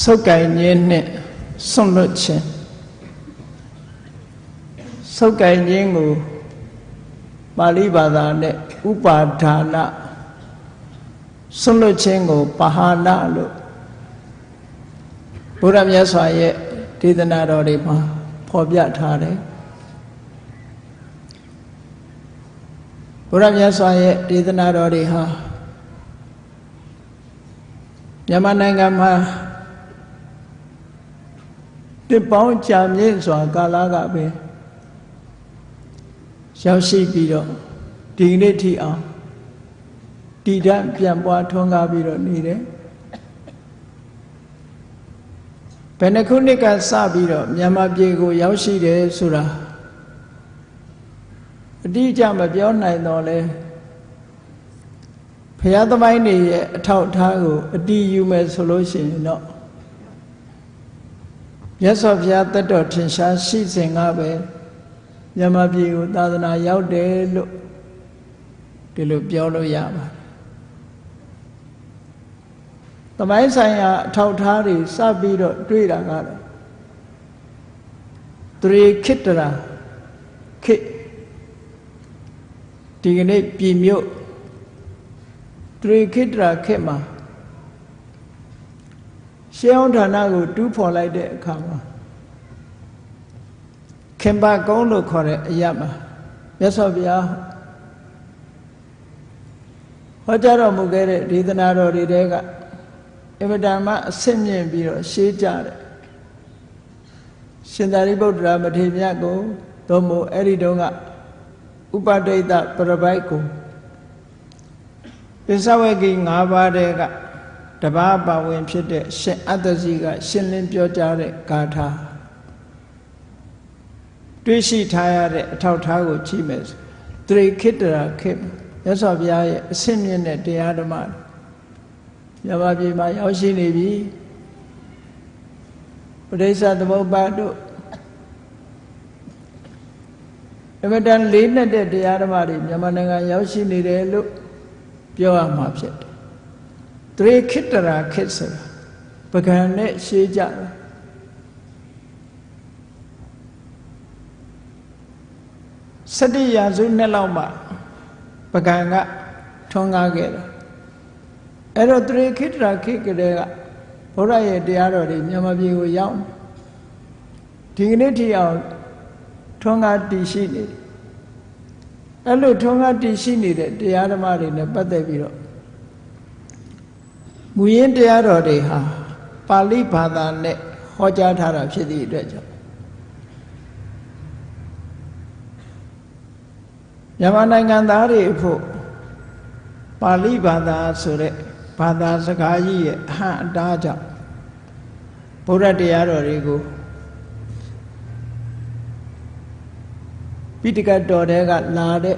ဆုတ်ကိုင်ခြင်းနဲ့စွန့်လွတ်ခြင်းဆုတ်ကိုင်ခြင်းကိုပါဠိဘာသာနဲ့ဥပါဒါနစွန့်လွတ်ခြင်းကိုပဟာနလို့ဘုရားမြတ်စွာရဲ့ဒေသနာတော်တွေမှာဖော်ပြထားတယ်ဘုရားမြတ်စွာရဲ့ဒေသနာတော်တွေဟာမြန်မာနိုင်ငံမှာတစ်ပေါင်းကြာမြင့်စွာကာလကပဲရောက်ရှိပြီးတော့ဒီနေ့ထိအောင်တည်တံ့ပြန်ပွားထွန်းကားပြီးတော့နေတယ်ဘယ်နှခုနှစ်ကစပြီးတော့မြန်မာပြည်ကိုရောက်ရှိတယ်ဆိုတာအတိအကျမပြောနိုင်တော့လဲဘုရားသမိုင်းတွေရဲ့အထောက်အထားကိုအတည်ယူမယ်ဆိုလို့ရှိရင်တော့မြတ်စွာဘုရားတတ်တော်ထင်ရှားရှိစဉ်ကပဲမြန်မာပြည်ကိုသာသနာရောက်တယ်လို့ဒီလိုပြောလို့ရပါတယ်သမိုင်းဆိုင်ရာအထောက်အထားတွေစပြီးတော့တွေ့တာကတော့သရေခိတ္တရာခေဒီကနေ့ပြည်မြို့သရေခိတ္တရာခေမှာရှေးအောင်ဌာနကိုတူးဖော်လိုက်တဲ့အခါမှာခင်ပါကုန်းလို့ခေါ်တဲ့အရာမှာမြတ်စွာဘုရားဟောကြားတော်မူခဲ့တဲ့ဒေသနာတော်တွေတဲကအင်မတန်မှအဆင့်မြင့်ပြီးတော့ရှေးကြတယ်ရှင်သာရိပုတ္တရာမထေရမြတ်ကိုသို့မဟုတ်အဲ့ဒီတုန်းကဥပဒိတပရပိုက်ကိုပိဿဝဂီ၅ပါးတဲကတပါးပါဝင်ဖြစ်တဲ့ရှင်အတ္တစီကရှင်းလင်းပြောကြားတဲ့ဂါထာတွေ့ရှိထားရတဲ့အထောက်အထားကိုကြည့်မယ်သရေခိတ္တရာခေမြတ်စွာဘုရားရဲ့အဆင့်မြင့်တဲ့တရားဓမ္မမြန်မာပြည်မှာရောက်ရှိနေပြီပဋိစ္စသမုပ္ပါဒ်တို့အမတန်လေးနဲ့တဲ့တရားဓမ္မတွေမြန်မာနိုင်ငံရောက်ရှိနေတယ်လို့ပြောရမှာဖြစ်တယ်သရေခိတ္တရာခေဆိုတာပကံနဲ့ရှေးကြတယ်17ရာစုနှစ်လောက်မှပကံကထွန်းကားခဲ့တာအဲ့တော့သရေခိတ္တရာခေကလေးကဘုရားရဲ့တရားတော်တွေမြန်မာပြည်ကိုရောက်ဒီကနေ့ထိအောင်ထွန်းကားတည်ရှိနေတယ်အဲ့လိုထွန်းကားတည်ရှိနေတဲ့တရားဓမ္မတွေနဲ့ပတ်သက်ပြီးတော့မူရင်းတရားတော်တွေဟာပါဠိဘာသာနဲ့ဟောကြားထားတာဖြစ်သည့်အတွက်ကြောင့်မြန်မာနိုင်ငံသားတွေအဖို့ပါဠိဘာသာဆိုတဲ့ဘာသာစကားကြီးရဲ့အဟံအတားကြောင့်ဘုရားတရားတော်တွေကိုပိဋကတ်တော်တွေကလာတဲ့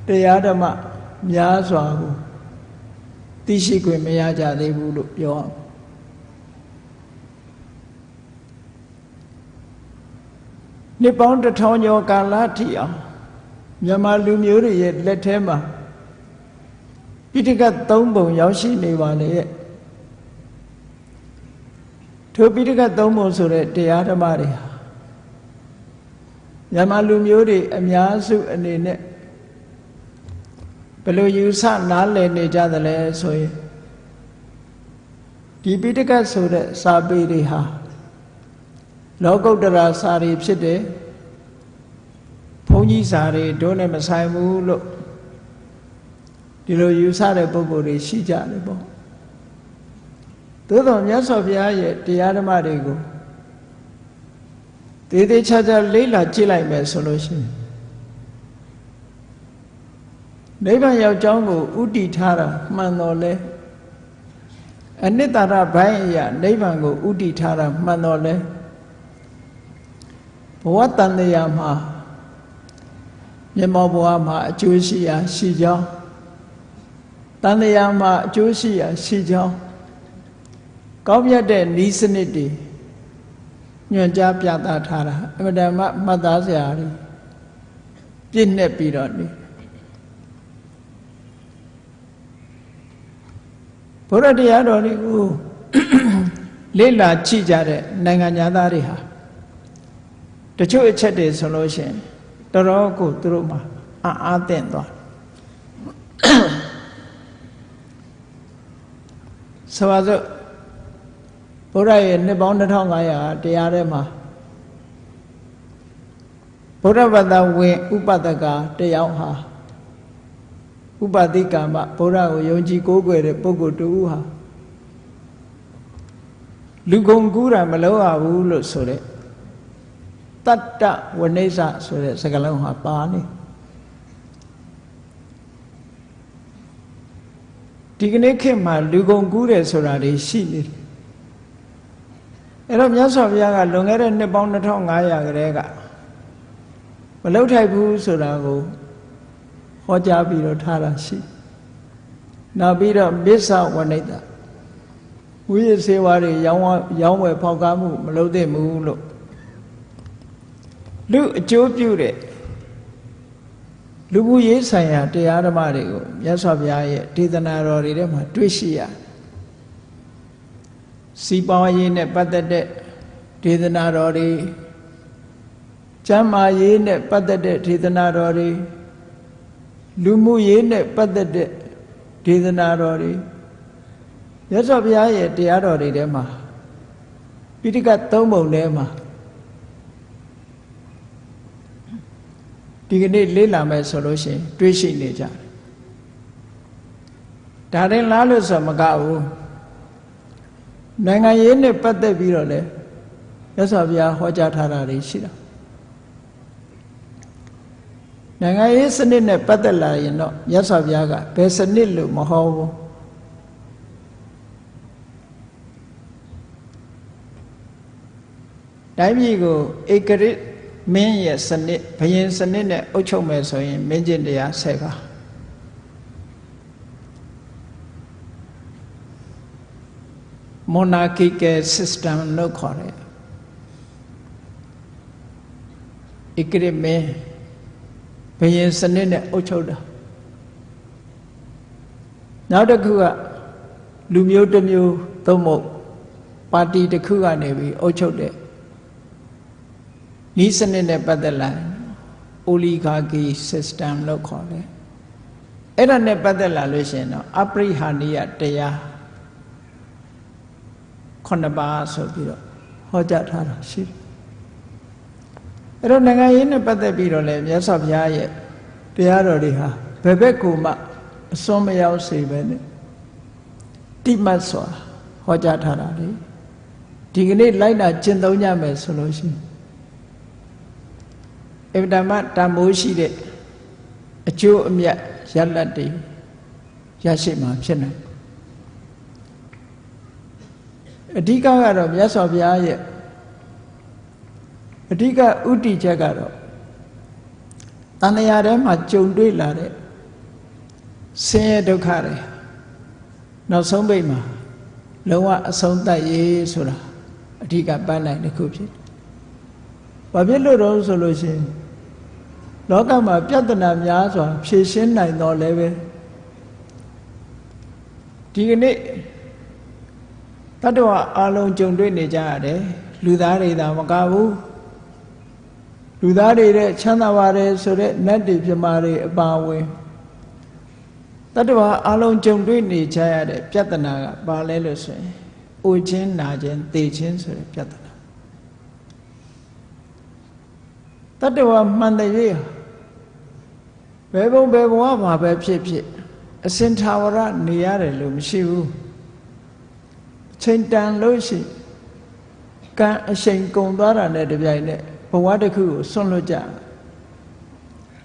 တရားဓမ္မများစွာကိုသိရှိခွင့်မရကြသေးဘူးလို့ပြောအောင်နှစ်ပေါင်း1000ကျော်ကာလထိအောင်မြန်မာလူမျိုးတွေရဲ့လက်ထဲမှာပိဋကတ်3ပုံရောက်ရှိနေပါလေရဲ့ထိုပိဋကတ်3ပုံဆိုတဲ့တရားဓမ္မတွေဟာမြန်မာလူမျိုးတွေအများစုအနေနဲ့ဘယ်လိုယူဆနားလည်နေကြသလဲဆိုရင်ဒီပိဋကတ်ဆိုတဲ့စာပေတွေဟာလောကုတ္တရာစာတွေဖြစ်တယ်ဘုန်းကြီးစာတွေတို့နဲ့မဆိုင်ဘူးလို့ဒီလိုယူဆတဲ့ပုဂ္ဂိုလ်တွေရှိကြတယ်ပေါ့သို့တော်မြတ်စွာဘုရားရဲ့တရားဓမ္မတွေကိုသေသေးချာချာလေ့လာကြည့်လိုက်မယ်ဆိုလို့ရှိရင်နိဗ္ဗာန်ရောက်ကြောင်းကိုဥတည်ထားတာမှန်တော်လဲအနိတ္တရဘိုင်းအရာနိဗ္ဗာန်ကိုဥတည်ထားတာမှန်တော်လဲဘဝတန်တရားမှာမြတ်မောဘဝမှာအကျိုးရှိရာရှိကြောင်းတန်တရားမှာအကျိုးရှိရာရှိကြောင်းကောင်းမြတ်တဲ့ဤစနစ်တွေညွှန်ကြားပြသထားတာအမှန်တမ်းမှတ်သားစရာတွေပြည့်နဲ့ပြီးတော့နေဘုရားတရားတော်တွေကို လေ့လာကြည့်ကြတဲ့နိုင်ငံသားတွေဟာတချို့အချက်တွေဆိုလို့ရှိရင်တော်တော်ကိုသူတို့မှာအားသင့်သွားဆိုပါစို့ဘုရားရဲ့နှစ်ပေါင်း2500တရားထဲမှာဗုဒ္ဓဘာသာဝင်ဥပဒကတယောက်ဟာဥပတိကမ္မဘုရားကိုယုံကြည်ကိုးကွယ်တဲ့ပုဂ္ဂိုလ်တူဟာလူကုန်ကူးတာမလုပ်ရဘူးလို့ဆိုတဲ့တတ္တဝိနိစ္စဆိုတဲ့စကားလုံးဟာပါနေဒီကနေ့ခေတ်မှာလူကုန်ကူးတယ်ဆိုတာတွေရှိနေတယ်အဲ့တော့မြတ်စွာဘုရားကလွန်ခဲ့တဲ့နှစ်ပေါင်း2500ကတည်းကမလုပ်ထိုက်ဘူးဆိုတာကိုဟောကြားပြီးတော့ထားတာရှိနောက်ပြီးတော့မစ္ဆဝနိတ္တဝိရစေဝါတွေရောင်းဝယ်ဖောက်ကားမှုမလုပ်သင့်ဘူးလို့လူအကျိုးပြုတဲ့လူမှုရေးဆိုင်ရာတရားဓမ္မတွေကိုမြတ်စွာဘုရားရဲ့ဒေသနာတော်တွေထဲမှာတွေ့ရှိရစီးပွားရေးနဲ့ပတ်သက်တဲ့ဒေသနာတော်တွေကျမ်းမာရေးနဲ့ပတ်သက်တဲ့ဒေသနာတော်တွေလူမှုရေးနဲ့ပတ်သက်တဲ့ဒေသနာတော်တွေမြတ်စွာဘုရားရဲ့တရားတော်တွေထဲမှာပိဋကတ်3ပုံထဲမှာဒီကနေ့လေ့လာမယ်ဆိုလို့ရှိရင်တွေးရှိနေကြတယ်ဒါရင်လားလို့ဆိုမကဘူးနိုင်ငံရေးနဲ့ပတ်သက်ပြီးတော့လည်းမြတ်စွာဘုရားဟောကြားထားတာတွေရှိတာနိုင်ငံရေးစနစ်နဲ့ပတ်သက်လာရင်တော့မြတ်စွာဘုရားကဘယ်စနစ်လို့မဟောဘူးတိုင်းပြည်ကိုဧကရစ်မင်းရဲ့စနစ်ဘုရင်စနစ်နဲ့အုပ်ချုပ်မယ်ဆိုရင်မင်းကျင့်တရား10ပါးmonarchical system လို့ခေါ်တယ်ဧကရစ်မင်းဘုရင်စနစ်နဲ့အုပ်ချုပ်တာနောက်တစ်ခုကလူမျိုးတစ်မျိုးသို့မဟုတ်ပါတီတစ်ခုကနေပြီးအုပ်ချုပ်တဲ့ဤစနစ်နဲ့ပတ်သက်လာ oligarchy system လို့ခေါ်တယ်အဲ့ဒါနဲ့ပတ်သက်လာလို့ရှိရင်တော့အပရိဟာနိယတရား9ပါးဆိုပြီးတော့ဟောကြားထားတာရှိတယ်အဲ့တော့နိုင်ငံရေးနဲ့ပတ်သက်ပြီးတော့လည်းမြတ်စွာဘုရားရဲ့တရားတော်တွေဟာဘယ်ဘက်ကိုမှအစွန်းမရောက်စေပဲနဲ့တိမတ်စွာဟောကြားထားတာလေဒီကနေ့လိုက်တာကျင့်သုံးကြမယ်ဆိုလို့ရှိရင်အဗ္ဗဓမ္မတန်ဖိုးရှိတဲ့အကျိုးအမြတ်ရလဒ်တွေရရှိမှာဖြစ်နိုင်အဓိကကတော့မြတ်စွာဘုရားရဲ့အဓိကဥတည်ချက်ကတော့တဏှာထဲမှာကြုံတွေ့လာတဲ့ဆင်းရဲဒုက္ခတွေနောက်ဆုံးပိတ်မှာလုံးဝအဆုံးသတ်ရေးဆိုတာအဓိကပန်းနိုင်တစ်ခုဖြစ်တယ်။ဘာဖြစ်လို့တော့ဆိုလို့ရှိရင်လောကမှာပြဿနာများစွာဖြေရှင်းနိုင်တော့လည်းပဲဒီကနေ့တတ္တဝအလုံးကြုံတွေ့နေကြရတယ်လူသားတွေသာမကဘူးလူသားတွေတဲ့ချမ်းသာပါတယ်ဆိုတဲ့နတ်တွေပြမာတွေအပါဝင်တတ္တဝအလုံးကြုံတွေ့နေကြရတဲ့ပြဿနာကဘာလဲလို့ဆိုရင်အိုခြင်းနာခြင်းသေခြင်းဆိုတဲ့ပြဿနာတတ္တဝမှန်တဲ့ရေးဘယ်ဘုံဘယ်ဘဝမှာပဲဖြစ်ဖြစ်အစင်ထာဝရနေရတယ်လို့မရှိဘူးအချိန်တန်လို့ရှိကံအချိန်ကုန်သွားတာနဲ့တပြိုင်နက်ဘဝတစ်ခုကိုဆွန့်လွတ်ကြ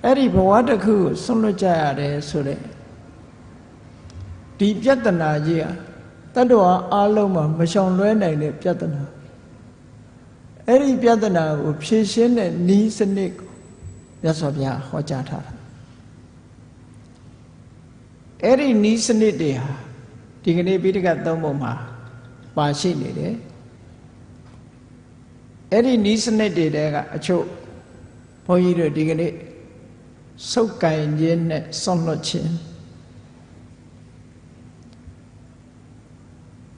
အဲ့ဒီဘဝတစ်ခုကိုဆွန့်လွတ်ကြရတယ်ဆိုတဲ့ဒီပြဿနာကြီးဟာတတ္တဝါအလုံးမှာမရှောင်လွဲနိုင်တဲ့ပြဿနာအဲ့ဒီပြဿနာကိုဖြေရှင်းတဲ့နည်းစနစ်ကိုမြတ်စွာဘုရားဟောကြားထားတာအဲ့ဒီနည်းစနစ်တွေဟာဒီကနေ့ပိဋကတ်3ပုံမှာပါရှိနေတယ်အဲ့ဒီနည်းစနစ်တွေတဲကအချို့ဘုန်းကြီးတို့ဒီကနေ့စုပ်ကင်ခြင်းနဲ့ဆွန့်လွတ်ခြင်း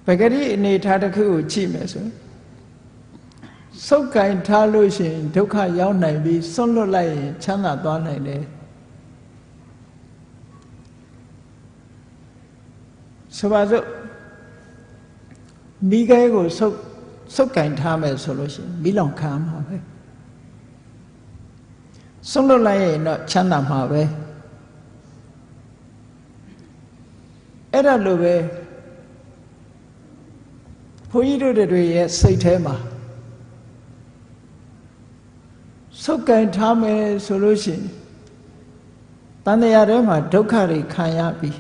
ပဂရိအနေထားတစ်ခုကိုကြည့်မယ်ဆိုဆုပ်ကင်ထားလို့ရှိရင်ဒုက္ခရောက်နိုင်ပြီးဆွန့်လွတ်လိုက်ရင်ချမ်းသာသွားနိုင်တယ်ဆိုပါစို့မိခဲကိုဆုပ်ကင်ထားမယ်ဆိုလို့ရှိရင်မိလောင်ခံမှာပဲဆွန့်လွတ်လိုက်ရင်တော့ချမ်းသာမှာပဲအဲ့ဒါလိုပဲဘုန်းကြီးတို့တွေရဲ့စိတ်ထဲမှာဆုပ်ကင်ထားမယ်ဆိုလို့ရှိရင်တန်တရားထဲမှာဒုက္ခတွေခံရပြီး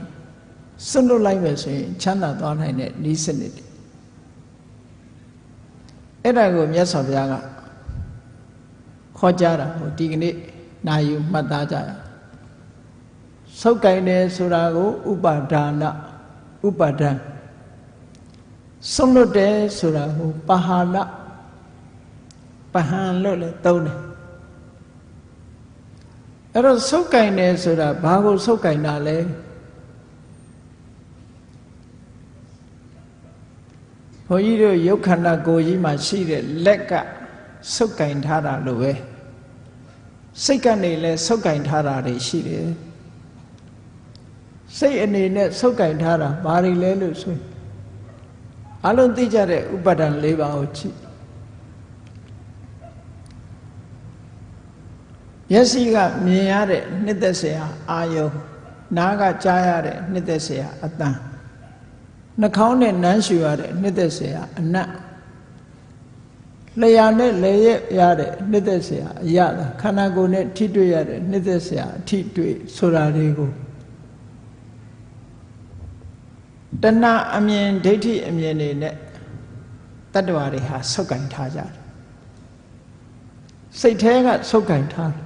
စွန့်လွတ်လိုက်မယ်ဆိုရင်ချမ်းသာသွားနိုင်တဲ့ဤစနစ်တွေအဲ့ဒါကိုမြတ်စွာဘုရားကခေါ်ကြတာဟိုဒီကနေ့နာယူမှတ်သားကြရဆုပ်ကင်တယ်ဆိုတာကိုဥပါဒါနဥပါဒံစွန့်လွတ်တယ်ဆိုတာကိုပဟာနပဟံလို့လည်းသုံးတယ်အဲ့တော့ဆုပ်ကင်တယ်ဆိုတာဘာကိုဆုပ်ကင်တာလဲဘုန်းကြီးတို့ရုပ်ခန္ဓာကိုယ်ကြီးမှာရှိတဲ့လက်ကဆုပ်ကင်ထားတာလို့ပဲစိတ်ကနေလည်းဆုပ်ကင်ထားတာတွေရှိတယ်စိတ်အနေနဲ့ဆုပ်ကင်ထားတာဘာတွေလဲလို့ဆိုရင်အလုံးသိကြတဲ့ဥပါဒံ၄ပါးကိုကြည့်မျက်စိကမြင်ရတဲ့နှစ်သက်စရာအာယုံနားကကြားရတဲ့နှစ်သက်စရာအသံနှာခေါင်းနဲ့နမ်းရှူရတဲ့နှစ်သက်စရာအနတ်လျှာနဲ့လေရက်ရတဲ့နှစ်သက်စရာအရသာခန္ဓာကိုယ်နဲ့ထိတွေ့ရတဲ့နှစ်သက်စရာအထိတွေ့ဆိုတာတွေကိုတဏှာအမြင်ဒိဋ္ဌိအမြင်တွေနဲ့တတ္တဝါတွေဟာဆုပ်ကင်ထားကြတယ်စိတ်แท้ကဆုပ်ကင်ထားတယ်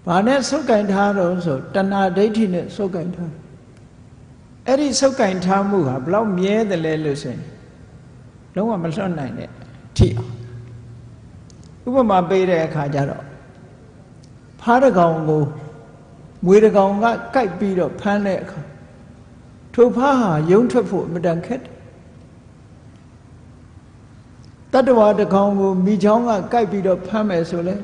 ဘာနဲ့ဆုပ်ကင်ထားတော့ဆိုတဏှာဒိဋ္ဌိနဲ့ဆုပ်ကင်ထားအဲ့ဒီဆုပ်ကင်ထားမှုဟာဘလောက်မြဲတယ်လဲလို့ဆိုရင်လုံးဝမလွတ်နိုင်တဲ့ထိအောင်ဥပမာပေးတဲ့အခါကျတော့ဖားတကောင်ကိုမွေတကောင်ကကြိုက်ပြီးတော့ဖမ်းတဲ့အခါထိုဖားဟာယုံထွက်ဖို့အမတန်ခက်တယ်တတ္တဝါတကောင်ကိုမိချောင်းကကြိုက်ပြီးတော့ဖမ်းမယ်ဆိုလဲ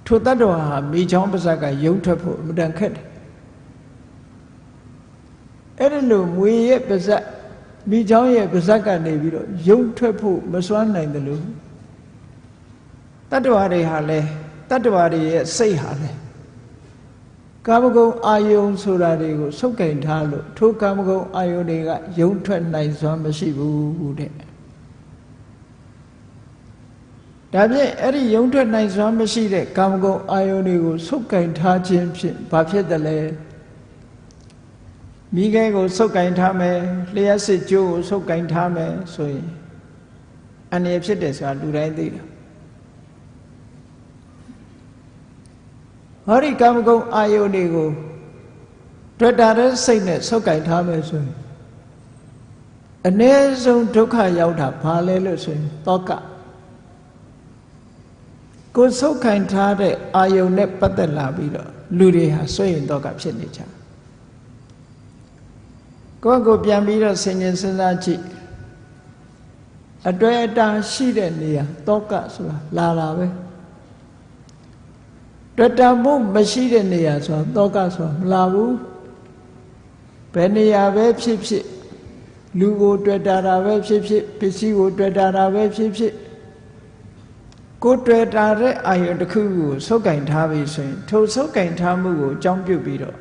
ထိုတတ္တဝါဟာမိချောင်းပါးစပ်ကယုံထွက်ဖို့အမတန်ခက်တယ်အဲ့ဒီလိုမွေရဲ့ပါးစပ်မိချောင်းရဲ့ပါးစပ်ကနေပြီးတော့ယုံထွက်ဖို့မစွမ်းနိုင်တယ်လို့တတ္တဝါတွေဟာလဲတတ္တဝါတွေရဲ့စိတ်ဟာလဲကာမဂုဏ်အာယုံဆိုတာတွေကိုဆုပ်ကင်ထားလို့ထိုကာမဂုဏ်အာယုံတွေကယုံထွက်နိုင်စွမ်းမရှိဘူးတဲ့ဒါဖြင့်အဲ့ဒီယုံထွက်နိုင်စွမ်းမရှိတဲ့ကာမဂုဏ်အာယုန်တွေကိုဆုပ်ကင်ထားခြင်းဖြင့်ဘာဖြစ်တယ်လဲမိခဲကိုဆုပ်ကင်ထားမယ်လျှက်စစ်ကြိုးကိုဆုပ်ကင်ထားမယ်ဆိုရင်အန္တရာယ်ဖြစ်တယ်ဆိုတာလူတိုင်းသိတယ်ဟောဒီကာမဂုဏ်အာယုန်တွေကိုတွေ့တာတဲ့စိတ်နဲ့ဆုပ်ကင်ထားမယ်ဆိုရင်အ ਨੇ ဆုံးဒုက္ခရောက်တာဘာလဲလို့ဆိုရင်တောကကိုယ်ဆုပ်ခိုင်ထားတဲ့အာယုန်နဲ့ပတ်သက်လာပြီးတော့လူတွေဟာဆွေးရင်တော့ကဖြစ်နေကြကိုယ့်ကိုပြန်ပြီးတော့ဆင်ញင်စဉ်းစားကြည့်အတွေ့အတာရှိတဲ့နေရာတောကဆိုတာလာပဲတွေ့တာမှုမရှိတဲ့နေရာဆိုတာတောကဆိုတာမလာဘူးဘယ်နေရာပဲဖြစ်ဖြစ်လူကိုတွေ့တာပဲဖြစ်ဖြစ်ပစ္စည်းကိုတွေ့တာပဲဖြစ်ဖြစ်ကိုယ်တွေ့တာတဲ့အာယုန်တစ်ခုကိုဆုပ်ကင်ထားပြီဆိုရင်ထိုဆုပ်ကင်ထားမှုကိုအကြောင်းပြုပြီးတော့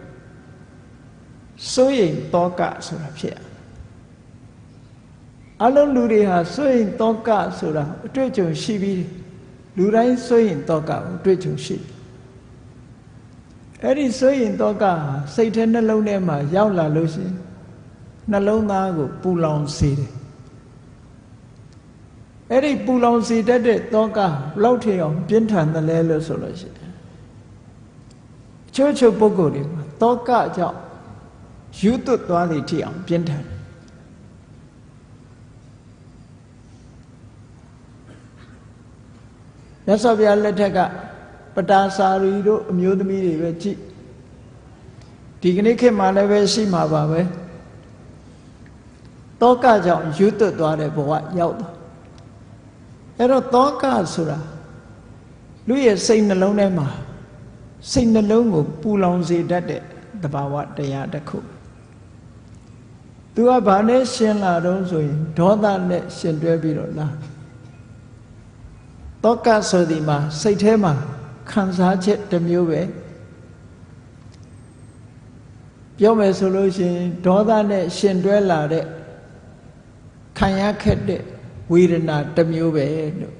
စိုးရိမ်တောကဆိုတာဖြစ်အလုံးလူတွေဟာစိုးရိမ်တောကဆိုတာအတွေ့အကြုံရှိပြီးလူတိုင်းစိုးရိမ်တောကကိုအတွေ့အကြုံရှိအဲ့ဒီစိုးရိမ်တောကဟာစိတ်ထဲနှလုံးထဲမှာရောက်လာလို့ရှိရင်နှလုံးသားကိုပူလောင်စေတယ်အဲ့ဒီပူလောင်စေတတ်တဲ့တောကဘလောက်ထိအောင်ပြင်းထန်တယ်လဲလို့ဆိုလို့ရှိရင်ချို့ပုဂ္ဂိုလ်တွေမှာတောကကြောင့်ယူသွတ်သွားသည်ထိအောင်ပြင်းထန်မြတ်စွာဘုရားလက်ထက်ကပတာစာရီတို့အမျိုးသမီးတွေပဲကြည့်ဒီကနေ့ခေတ်မှာလည်းပဲရှိမှာပါပဲ တောကကြောင့်ယူသွတ်သွားတဲ့ဘဝရောက်သွားအဲ့တော့တောကဆိုတာလူရဲ့စိတ်နှလုံးထဲမှာစိတ်နှလုံးကိုပူလောင်စေတတ်တဲ့သဘာဝတရားတစ်ခုသူကဘာနဲ့ရှင်းလာတော့ဆိုရင်ဒေါသနဲ့ရှင်တွဲပြီးတော့လာတောကဆိုဒီမှာစိတ်ထဲမှာခံစားချက်တစ်မျိုးပဲပြောမယ်ဆိုလို့ရှိရင်ဒေါသနဲ့ရှင်တွဲလာတဲ့ခံရခက်တဲ့ဝေဒနာတစ်မျိုးပဲလို့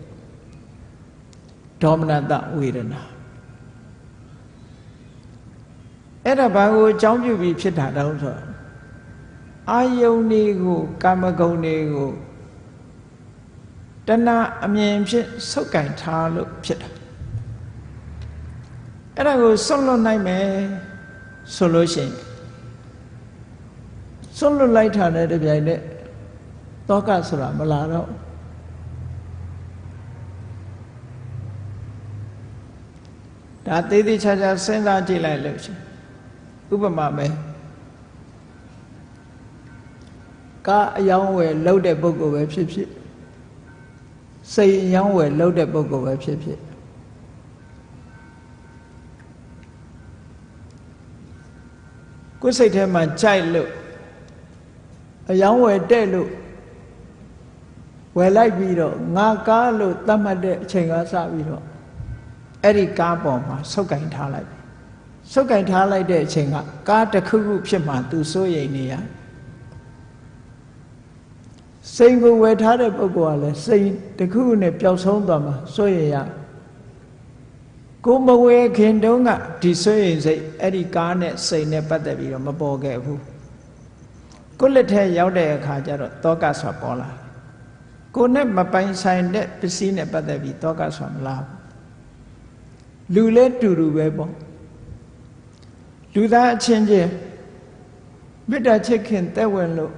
ဒေါမနတဝေဒနာအဲ့ဒါဘာကိုအကြောင်းပြုပြီးဖြစ်တာတောင်းဆိုအာယုန်တွေကိုကာမဂုဏ်တွေကိုတဏှာအမြင်ဖြင့်ဆုပ်ကင်ထားလို့ဖြစ်တာအဲ့ဒါကိုဆွန့်လွတ်နိုင်မယ်ဆိုလို့ရှိရင်ဆွန့်လွတ်လိုက်တာနဲ့တပြိုင်နက်တောကဆိုတာမလာတော့ဒါသေးသေးချာချာစဉ်းစားကြည့်လိုက်လို့ရှိရင်ဥပမာပဲကားအယောင်းဝယ်လှုပ်တဲ့ပုဂ္ဂိုလ်ပဲဖြစ်ဖြစ်စိတ်အယောင်းဝယ်လှုပ်တဲ့ပုဂ္ဂိုလ်ပဲဖြစ်ဖြစ်ကိုယ်စိတ်ထဲမှာကြိုက်လို့အယောင်းဝယ်တဲ့လို့ဝယ်လိုက်ပြီးတော့ငါကားလို့သတ်မှတ်တဲ့အချိန်ကစပြီးတော့အဲ့ဒီကားပေါ်မှာဆုပ်ကင်ထားလိုက်ဆုပ်ကင်ထားလိုက်တဲ့အချိန်ကကားတစ်ခုခုဖြစ်မှသူစိုးရိမ်နေရစိတ်ကိုဝယ်ထားတဲ့ပုဂ္ဂိုလ်ကလည်းစိတ်တစ်ခုခုနဲ့ပျောက်ဆုံးသွားမှာစိုးရိမ်ရကိုမဝယ်ခင်တုန်းကဒီစိုးရိမ်စိတ်အဲ့ဒီကားနဲ့စိတ်နဲ့ပတ်သက်ပြီးတော့မပေါ်ခဲ့ဘူးကိုလက်ထဲရောက်တဲ့အခါကျတော့တောကဆိုပေါ်လာကိုနဲ့မပိုင်ဆိုင်တဲ့ပစ္စည်းနဲ့ပတ်သက်ပြီးတောကဆိုမလာဘူးလူလဲတူတူပဲပေါ့လူသားအချင်းချင်းမေတ္တာချစ်ခင်သက်ဝင်လို့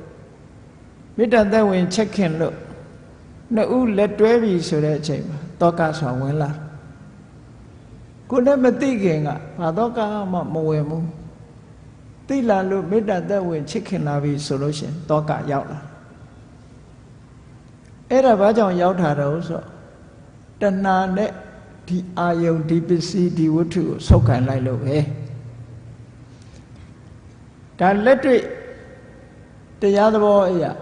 မေတ္တာသက်ဝင်ချစ်ခင်လို့နှစ်ဦးလက်တွဲပြီးဆိုတဲ့အချိန်မှာတောကဆိုဝင်လာကိုနဲ့မသိခင်ကဘာတောကမှမဝင်ဘူးသိလာလို့မေတ္တာသက်ဝင်ချစ်ခင်လာပြီဆိုလို့ရှိရင်တောကရောက်လာအဲ့ဒါဘာကြောင့်ရောက်တာတော့ဆိုတဏှာနဲ့ဒီအာယုန်ဒီပစ္စည်းဒီဝတ္ထုကိုဆုပ်ကင်လိုက်လို့ပဲဒါလက်တွေ့တရားသဘောအရာ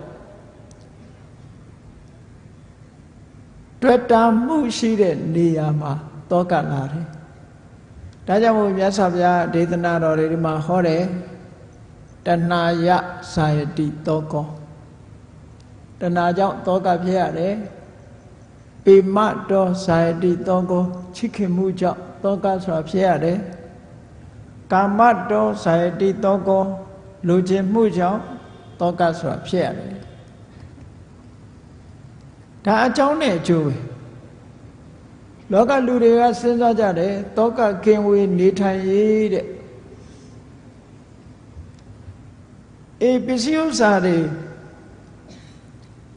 တွေ့တာမှုရှိတဲ့နေရာမှာတောကလာတယ်ဒါကြောင့်မို့မြတ်စွာဘုရားဒေသနာတော်တွေမှာဟောတယ်တဏှာယဇာယတိတောကောတဏှာကြောင့်တောကဖြစ်ရတယ်ပေမတောဇာယတိတောကောချစ်ခင်မှုကြောင့်တောကဆိုတာဖြစ်ရတယ်ကာမတောဇာယတိတောကောလူကျင်မှုကြောင့်တောကဆိုတာဖြစ်ရတယ်ဒါအကြောင်းနဲ့အကျိုးပဲလောကလူတွေကစဉ်းစားကြတယ်တောကကင်ဝေးနေထိုင်ရေးတဲ့ပစ္စည်းဥစ္စာတွေ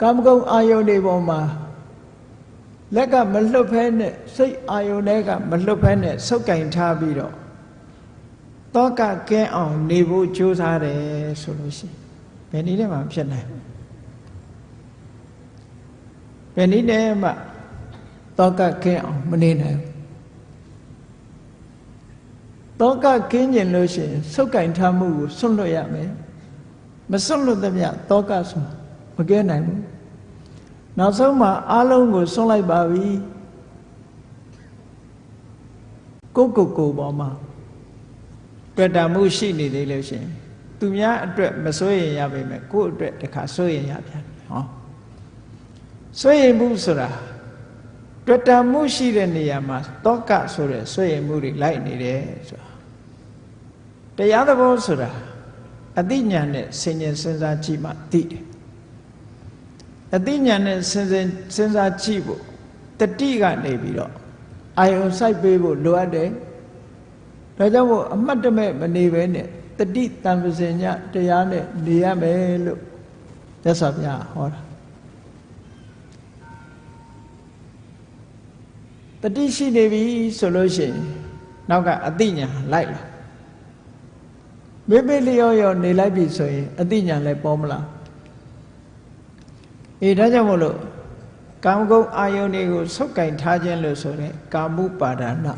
ကာမဂုဏ်အာယုန်တွေပေါ်မှာလက်ကမလွတ်ဖဲနဲ့စိတ်အာယုန်တွေကမလွတ်ဖဲနဲ့ဆုပ်ကင်ထားပြီးတော့တောကကင်းအောင်နေဖို့ကြိုးစားတယ်ဆိုလို့ရှိရင်ဘယ်နည်းနဲ့မှဖြစ်နိုင်ဘယ်နည်းနဲ့မှတောကကင်းအောင်မနေနိုင်တောကကင်းကျင်လို့ရှိရင်ဆုပ်ကင်ထားမှုကိုဆွန့်လွတ်ရမယ်မဆွန့်လွတ်သမျှတောကဆိုမကဲနိုင်ဘူးနောက်ဆုံးမှာအားလုံးကိုဆွန့်လိုက်ပါပြီကိုပေါ်မှာတွေ့တာမှုရှိနေသေးလို့ရှိရင်သူများအတွက်မစိုးရင်ရပါမယ်ကိုယ့်အတွက်တခါစိုးရင်ရပြန်ဟောစိုးရင်မှုဆိုတာတွေ့တာမှုရှိတဲ့နေရာမှာတောကဆိုတဲ့စိုးရင်မှုတွေလိုက်နေတယ်ဆိုတာတရားသဘောဆိုတာအသိဉာဏ်နဲ့ဆင်ញင်စဉ်းစားကြည့်မှသိတယ်အသိဉာဏ်နဲ့စဉ်းစားကြည့်ဖို့တတိကနေပြီးတော့အာယုံစိုက်ပေးဖို့လိုအပ်တယ်ဒါကြောင့်မို့အမှတ်တမဲ့မနေပဲနဲ့တတိတံပစင်ညတရားနဲ့နေရမယ်လို့မြတ်စွာဘုရားဟောတာတတိရှိနေပြီဆိုလို့ရှိရင်နောက်ကအသိဉာဏ်လိုက်လာမေ့မေ့လျော့လျော့နေလိုက်ပြီဆိုရင်အသိဉာဏ်လည်းပေါ်မလား ဒါကြောင့်မို့လို့ကာမဂုဏ်အာယုန်တွေကိုဆုပ်ကင်ထားခြင်းလို့ဆိုတဲ့ကာမုပါဒနာ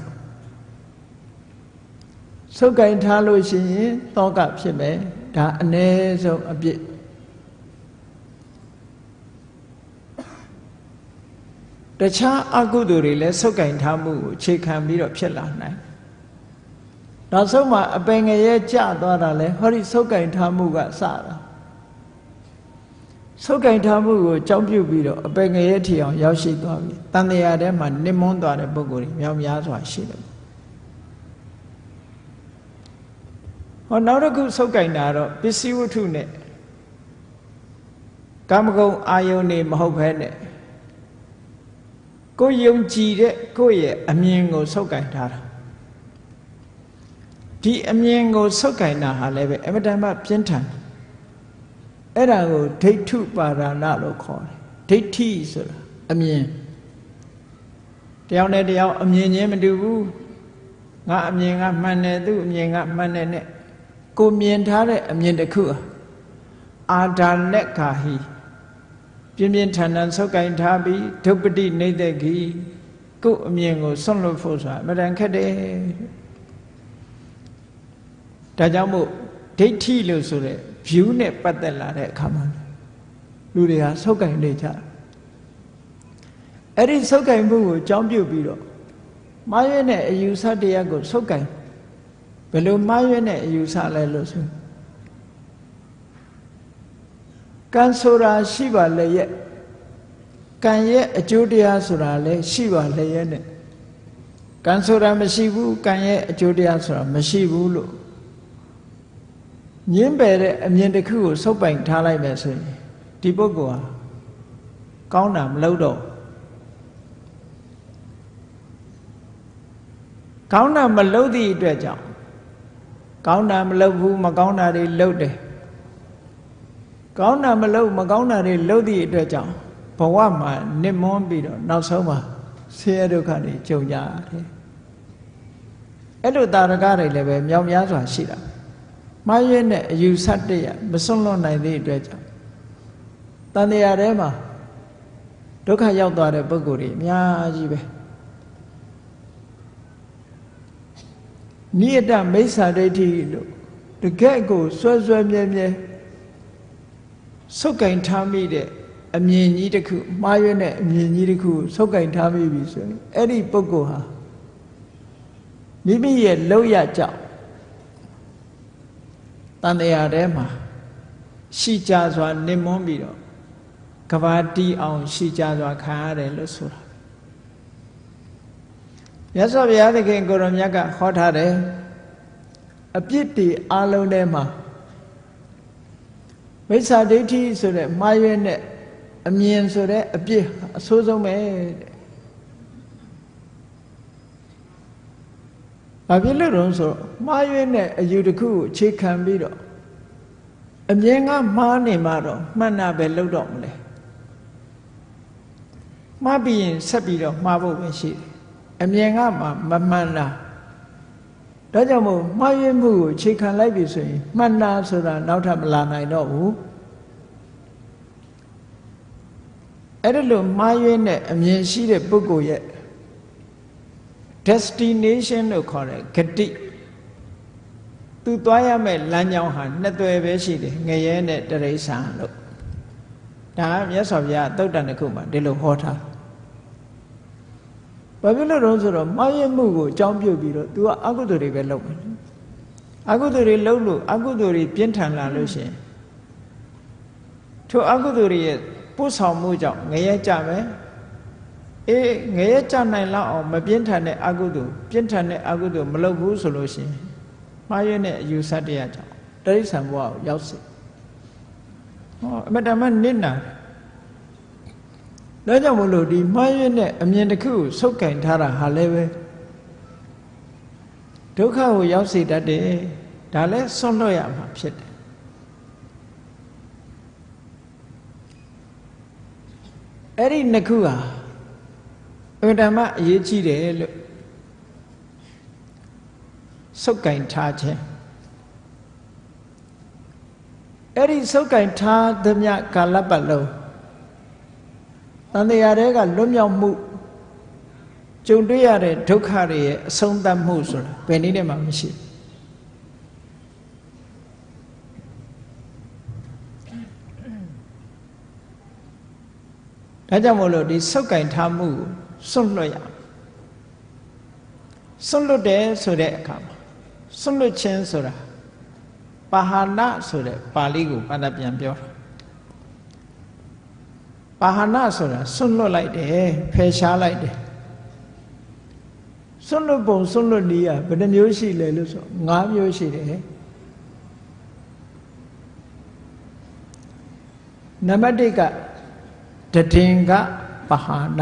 ဆုပ်ကင်ထားလို့ရှိရင်တောကဖြစ်မယ်ဒါအ ਨੇ ဆုံးအပြစ်တခြားအကုသိုလ်တွေလည်းဆုပ်ကင်ထားမှုကိုအခြေခံပြီးတော့ဖြစ်လာနိုင်နောက်ဆုံးမှာအပင်ငရဲကျသွားတာလဲဟောဒီဆုပ်ကင်ထားမှုကစတာဆုပ်ကင်ထားမှုကိုကြောက်ပြုတ်ပြီးတော့အပင်ငရဲထီအောင်ရောက်ရှိသွားပြီတန်တရားထဲမှာနစ်မွန်းသွားတဲ့ပုဂ္ဂိုလ်တွေမြောက်များစွာရှိတယ်ဟောနောက်တစ်ခုဆုပ်ကင်တာတော့ပစ္စည်းဝတ္ထုနဲ့ကာမဂုဏ်အာယုန်တွေမဟုတ်ဘဲနဲ့ကိုယုံကြည်တဲ့ကိုယ့်ရဲ့အမြင်ကိုဆုပ်ကင်ထားတာဒီအမြင်ကိုဆုပ်ကင်တာဟာလည်းပဲအမတန်မှပြင်းထန်အဲ့ဒါကိုဒိဋ္ဌုပါဒနာလို့ခေါ်တယ်ဒိဋ္ဌိဆိုတာအမြင်တယောက်နဲ့တယောက်အမြင်ချင်းမတူဘူးငါအမြင်ကမှန်တယ်သူ့အမြင်ကမှန်တယ်နဲ့ကိုမြင်ထားတဲ့အမြင်တစ်ခုအာဒါလက်ခာဟိပြင်းပြင်းထန်ထန်ဆုပ်ကင်ထားပြီးဒုပ္ပတိနေတ္တဂီကိုအမြင်ကိုဆွန့်လွတ်ဖို့ဆိုတာအမှန်တန်ခက်တယ်ဒါကြောင့်မို့ဒိဋ္ဌိလို့ဆိုတဲ့ view နဲ့ပတ်သက်လာတဲ့အခါမှာလူတွေကဆုပ်ကင်နေကြအဲ့ဒီဆုပ်ကင်မှုကိုအကြောင်းပြုပြီးတော့မှားရွေးတဲ့အယူဆတရားကိုဆုပ်ကင်ဘယ်လိုမှားရွေးတဲ့အယူဆလဲလို့ဆိုကံဆိုတာရှိပါလေရဲ့ကံရဲ့အကျိုးတရားဆိုတာလည်းရှိပါလေရဲ့နဲ့ကံဆိုတာမရှိဘူးကံရဲ့အကျိုးတရားဆိုတာမရှိဘူးလို့ညင်းပယ်တဲ့အမြင်တစ်ခုကိုဆုပ်ပိုင်ထားလိုက်မယ်ဆိုရင်ဒီပုဂ္ဂိုလ်ဟာကောင်းတာမလုပ်တော့ကောင်းတာမလုပ်သည့်အတွက်ကြောင့်ကောင်းတာမလုပ်ဘူးမကောင်းတာတွေလုပ်တယ်ကောင်းတာမလုပ်မကောင်းတာတွေလုပ်သည့်အတွက်ကြောင့်ဘဝမှာနစ်မွန်းပြီးတော့နောက်ဆုံးမှာဆင်းရဲဒုက္ခတွေကြုံကြရတယ်အဲ့လိုတာရကတွေလည်းပဲမြောက်များစွာရှိတာမှားရွေးတဲ့အယူဆတရားမစွန့်လွတ်နိုင်သည့်အတွက်ကြောင့်တန်တရားထဲမှာဒုက္ခရောက်သွားတဲ့ပုဂ္ဂိုလ်တွေအများကြီးပဲနိယတမိစ္ဆာဒိဋ္ဌိလို့တကယ့်ကိုစွဲစွဲမြဲမြဲဆုပ်ကင်ထားမိတဲ့အမြင်ကြီးတစ်ခုမှားရွေးတဲ့အမြင်ကြီးတစ်ခုဆုပ်ကင်ထားမိပြီဆိုရင်အဲ့ဒီပုဂ္ဂိုလ်ဟာမိမိရဲ့လောက်ရကြောင့်တန်တရားထဲမှာရှိကြစွာနစ်မွန်းပြီးတော့ကဘာတီးအောင်ရှိကြစွာခံရတယ်လို့ဆိုတာမြတ်စွာဘုရားသခင်ကိုရောမြတ်ကဟောထားတယ်အပြစ်တွေအလုံးထဲမှာမိစ္ဆာဒိဋ္ဌိဆိုတဲ့မှားရွေးတဲ့အမြင်ဆိုတဲ့အပြစ်အဆိုးဆုံးပဲတဲ့ဘာဖြစ်လို့လဲဆိုတော့မှားရွေးတဲ့အယူတစ်ခုကိုအခြေခံပြီးတော့အမြင်ကမှားနေမှတော့မှန်တာပဲလုပ်တော့မလဲမှားပြီးရင်ဆက်ပြီးတော့မှားဖို့ပဲရှိတယ်အမြင်ကမှမမှန်တာဒါကြောင့်မို့မှားရွေးမှုကိုအခြေခံလိုက်ပြီဆိုရင်မှန်တာဆိုတာနောက်ထပ်မလာနိုင်တော့ဘူးအဲ့ဒါလို့မှားရွေးတဲ့အမြင်ရှိတဲ့ပုဂ္ဂိုလ်ရဲ့ destination လို့ခေါ်တဲ့ဂတိသူသွားရမယ့်လမ်းကြောင်းဟာနှစ်သွယ်ပဲရှိတယ်ငရဲနဲ့တိရစ္ဆာန်လို့ဒါကမြတ်စွာဘုရားသုတ်တန်တစ်ခုမှာဒီလိုဟောထားဘာဖြစ်လို့လဲဆိုတော့မှားယွင်းမှုကိုအကြောင်းပြုပြီးတော့ तू ကအကုသိုလ်တွေပဲလုပ်မယ်အကုသိုလ်တွေလုပ်လို့အကုသိုလ်တွေပြင်းထန်လာလို့ရှိရင်ထိုအကုသိုလ်တွေရဲ့ပို့ဆောင်မှုကြောင့်ငရဲကြမယ်ငရဲကြနိုင်လောက်အောင်မပြင်းထန်တဲ့အကုသိုလ်ပြင်းထန်တဲ့အကုသိုလ်မလုပ်ဘူးဆိုလို့ရှိရင်မှားယွင်းတဲ့အယူဆတရားကြောင့်တိရစ္ဆာန်ဘဝကိုရောက်စေအမတမနစ်နာဒါကြောင့်မလို့ဒီမှားယွင်းတဲ့အမြင်တစ်ခုကိုဆုပ်ကင်ထားတာဟာလည်းပဲဒုက္ခကိုရောက်စေတတ်တယ်ဒါလည်းဆွန့်လွတ်ရမှာဖြစ်တယ်အဲ့ဒီနှစ်ခုဟာအမတမအရေးကြီးတယ်လို့ဆုပ်ကင်ထားခြင်းအဲ့ဒီဆုပ်ကင်ထားသမျှကာလပတ်လုံး တန်တရားတွေကလွတ်မြောက်မှုကြုံတွေ့ရတဲ့ဒုက္ခတွေရဲ့အဆုံးသတ်မှုဆိုတာဘယ်နည်းနဲ့မှမရှိဒါကြောင့်မို့လို့ဒီစုပ်ကင်ထားမှုကိုစွန့်လွတ်ရစွန့်လွတ်တယ်ဆိုတဲ့အခါမှာစွန့်လွတ်ခြင်းဆိုတာပါဟာနဆိုတဲ့ပါဠိကိုဘာသာပြန်ပြောတာပါဟာနဆိုတာစွန့်လွတ်လိုက်တယ်ဖယ်ရှားလိုက်တယ်စွန့်လွတ်ပုံစွန့်လွတ်နည်းကဘယ်နှမျိုးရှိလဲလို့ဆို၅မျိုးရှိတယ်နံပါတ်1ကတည်င်္ဂပါဟာန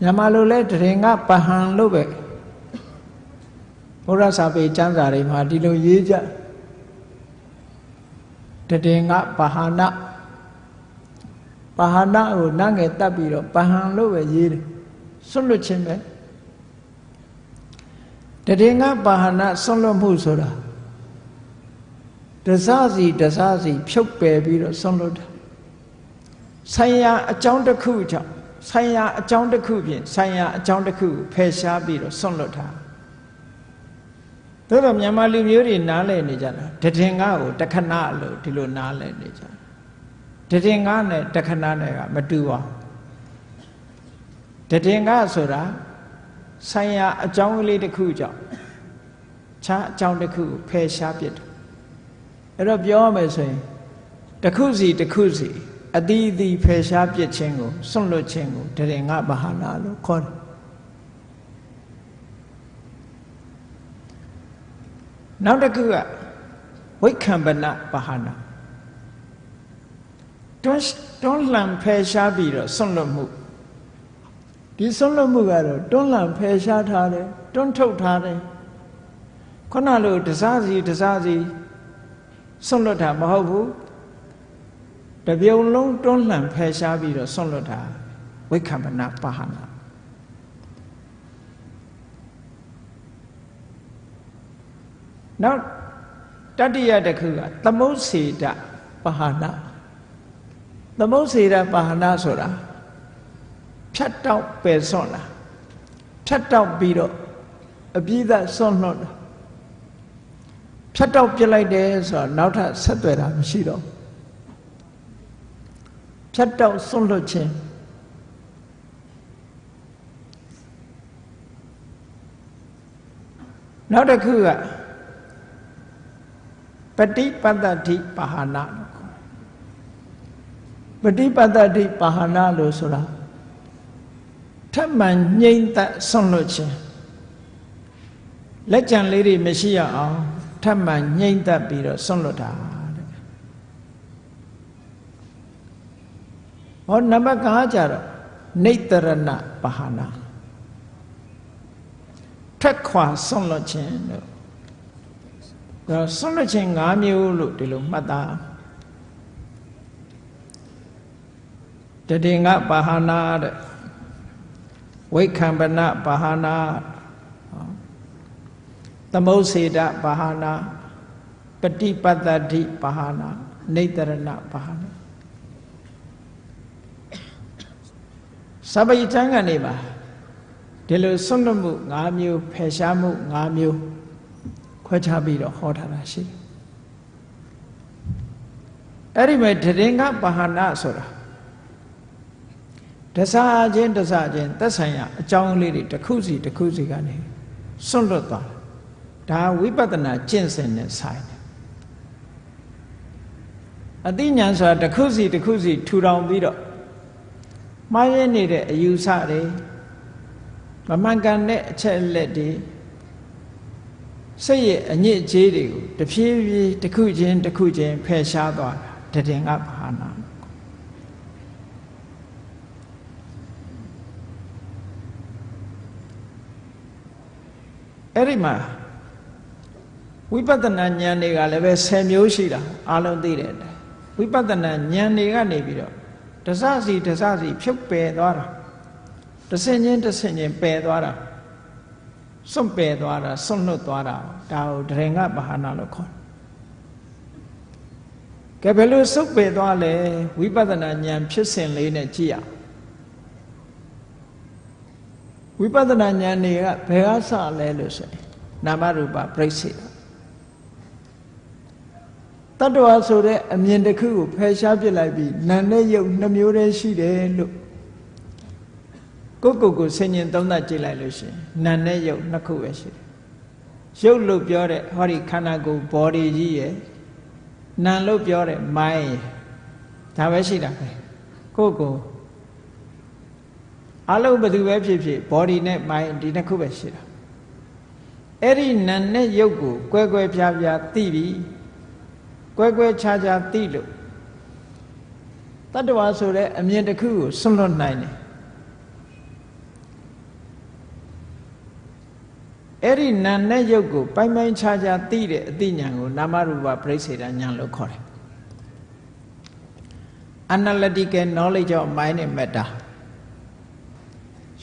မြန်မာလိုလဲတည်င်္ဂပါဟံလို့ပဲဘုရားစာပေကျမ်းစာတွေမှာဒီလိုရေးကြတည်င်္ဂပါဟာနပါဟာနကိုနငယ်တတ်ပြီးတော့ပါဟံလို့ပဲရေးတယ်စွန့်လွတ်ခြင်းပဲတည်င်္ဂပါဟာနစွန့်လွတ်မှုဆိုတာတစစီတစစီဖြုတ်ပယ်ပြီးတော့စွန့်လွတ်တာဆိုင်ရာအကြောင်းတစ်ခုကြောင့်ဆိုင်ရာအကြောင်းတစ်ခုဖြင့်ဆိုင်ရာအကြောင်းတစ်ခုဖယ်ရှားပြီးတော့စွန့်လွတ်တာဒါတော့မြန်မာလူမျိုးတွေနားလည်နေကြတာတည်င်္ဂကိုတခဏလို့ဒီလိုနားလည်နေကြတယ်တည်င်္ဂနဲ့တခဏနဲ့ကမတူပါဘူးတည်င်္ဂဆိုတာဆိုင်ရာအကြောင်းကလေးတစ်ခုကြောင့်ခြားအကြောင်းတစ်ခုကိုဖယ်ရှားပစ်တယ်အဲ့တော့ပြောရမယ်ဆိုရင်တစ်ခုစီတစ်ခုစီအသီးသီးဖယ်ရှားပစ်ခြင်းကိုစွန့်လွတ်ခြင်းကိုတည်င်္ဂပါဟာနာလို့ခေါ်တယ်နောက်တစ်ခုကဝိက္ခံပနပါဟာနာတွန်းလှန်ဖယ်ရှားပြီးတော့စွန့်လွတ်မှုဒီစွန့်လွတ်မှုကတော့တွန်းလှန်ဖယ်ရှားထားတယ်တွန်းထုတ်ထားတယ်ခုနလိုတစားစီတစားစီစွန့်လွတ်တာမဟုတ်ဘူးတပြုံလုံးတွန်းလှန်ဖယ်ရှားပြီးတော့စွန့်လွတ်တာဝိက္ခံပနပါဟာနာနောက်တတိယတစ်ခုကသမုတ်စေတပါဟာနာသမုတ်စေတပါဟာနာဆိုတာဖြတ်တောက်ပယ်စွန့်တာဖြတ်တောက်ပြီးတော့အပြည့်သက်စွန့်လွတ်တာဖြတ်တောက်ပြစ်လိုက်တယ်ဆိုတော့နောက်ထပ်ဆက်သွယ်တာမရှိတော့ဖြတ်တောက်စွန့်လွတ်ခြင်းနောက်တစ်ခုကပฏิပတ္တိပါဟာနာပฏิပတ္တိပါဟာနာလို့ဆိုတာထပ်မံငြိမ့်သက်စွန့်လွတ်ခြင်းလက်ကြံလေးတွေမရှိရအောင်ထပ်မံငြိမ့်သက်ပြီးတော့စွန့်လွတ်တာတဲ့ဟောနံပါတ်5ကျတော့နေတရဏပါဟာနာထက်ခွာစွန့်လွတ်ခြင်းလို့စွန့်လွတ်ခြင်း5မျိုးလို့ဒီလိုမှတ်သားတည်င်္ဂပါဟာနာတဲ့ဝိက္ခံပနပါဟာနာသမုတ်စေတပါဟာနာပฏิပတ္တိပါဟာနာနေတရဏပါဟာနာစပိဋ္ဌံကနေပါဒီလိုစွန့်လွတ်မှု5မျိုးဖယ်ရှားမှု5မျိုးခွဲခြားပြီးတော့ဟောထားတာရှိအဲ့ဒီမဲ့တည်င်္ဂပါဟာနာဆိုတာတစားချင်းတစားချင်းသက်ဆိုင်ရာအကြောင်းလေးတွေတစ်ခုစီတစ်ခုစီကနေစွန့်လွတ်သွားတာဒါဝိပဿနာကျင့်စဉ်နဲ့ဆိုင်တယ်အသိဉာဏ်ဆိုတာတစ်ခုစီတစ်ခုစီထူထောင်ပြီးတော့မှားရင်းနေတဲ့အယူဆတွေမမှန်ကန်တဲ့အချက်အလက်တွေစိတ်ရဲ့အညစ်အကြေးတွေကိုတဖြည်းဖြည်းတစ်ခုချင်းတစ်ခုချင်းဖယ်ရှားသွားတာတည်င်္ဂပါဟာနာအဲ့ဒီမှာဝိပဿနာဉာဏ်တွေကလည်းပဲ10မျိုးရှိတာအားလုံးသိတယ်ဝိပဿနာဉာဏ်တွေကနေပြီးတော့တစစီတစစီဖြုတ်ပယ်သွားတာတဆင့်ချင်းတဆင့်ချင်းပယ်သွားတာစွန့်ပယ်သွားတာစွန့်လွတ်သွားတာဒါကိုတည်င်္ဂပါဟာနာလို့ခေါ်တယ် ကဲဘယ်လိုစုပ်ပယ်သွားလဲဝိပဿနာဉာဏ်ဖြစ်စဉ်လေးနဲ့ကြည့်ရဝိပဿနာဉာဏ်တွေကဘယ်ကစလဲလို့ဆိုရင်နာမရူပပြိစ္ဆေဒတတ္တဝါဆိုတဲ့အမြင်တစ်ခုကိုဖယ်ရှားပြစ်လိုက်ပြီးနာနဲ့ယုတ်နှမျိုးတည်းရှိတယ်လို့ကိုဆင်ញင်သုံးသပ်ကြည့်လိုက်လို့ရှိရင်နာနဲ့ယုတ်နှစ်ခုပဲရှိတယ်ရုပ်လို့ပြောတဲ့ဟောဒီခန္ဓာကိုယ် body ကြီးရယ်နာလို့ပြောတဲ့ mind ဒါပဲရှိတာပဲကိုအလုံးဘယ်သူပဲဖြစ်ဖြစ် body နဲ့ mind ဒီနှစ်ခုပဲရှိတာအဲ့ဒီနာနဲ့ယုတ်ကိုကွဲကွဲပြားပြားသိပြီကွဲကွဲခြားခြားသိလို့တတ္တဝါဆိုတဲ့အမြင်တစ်ခုကိုစွန့်လွတ်နိုင်တယ်အဲ့ဒီနာနဲ့ယုတ်ကိုပိုင်းပိုင်းခြားခြားသိတဲ့အသိဉာဏ်ကိုနာမရူပပြိစ္ဆေဒဉာဏ်လို့ခေါ်တယ် Analytical knowledge of mind and matter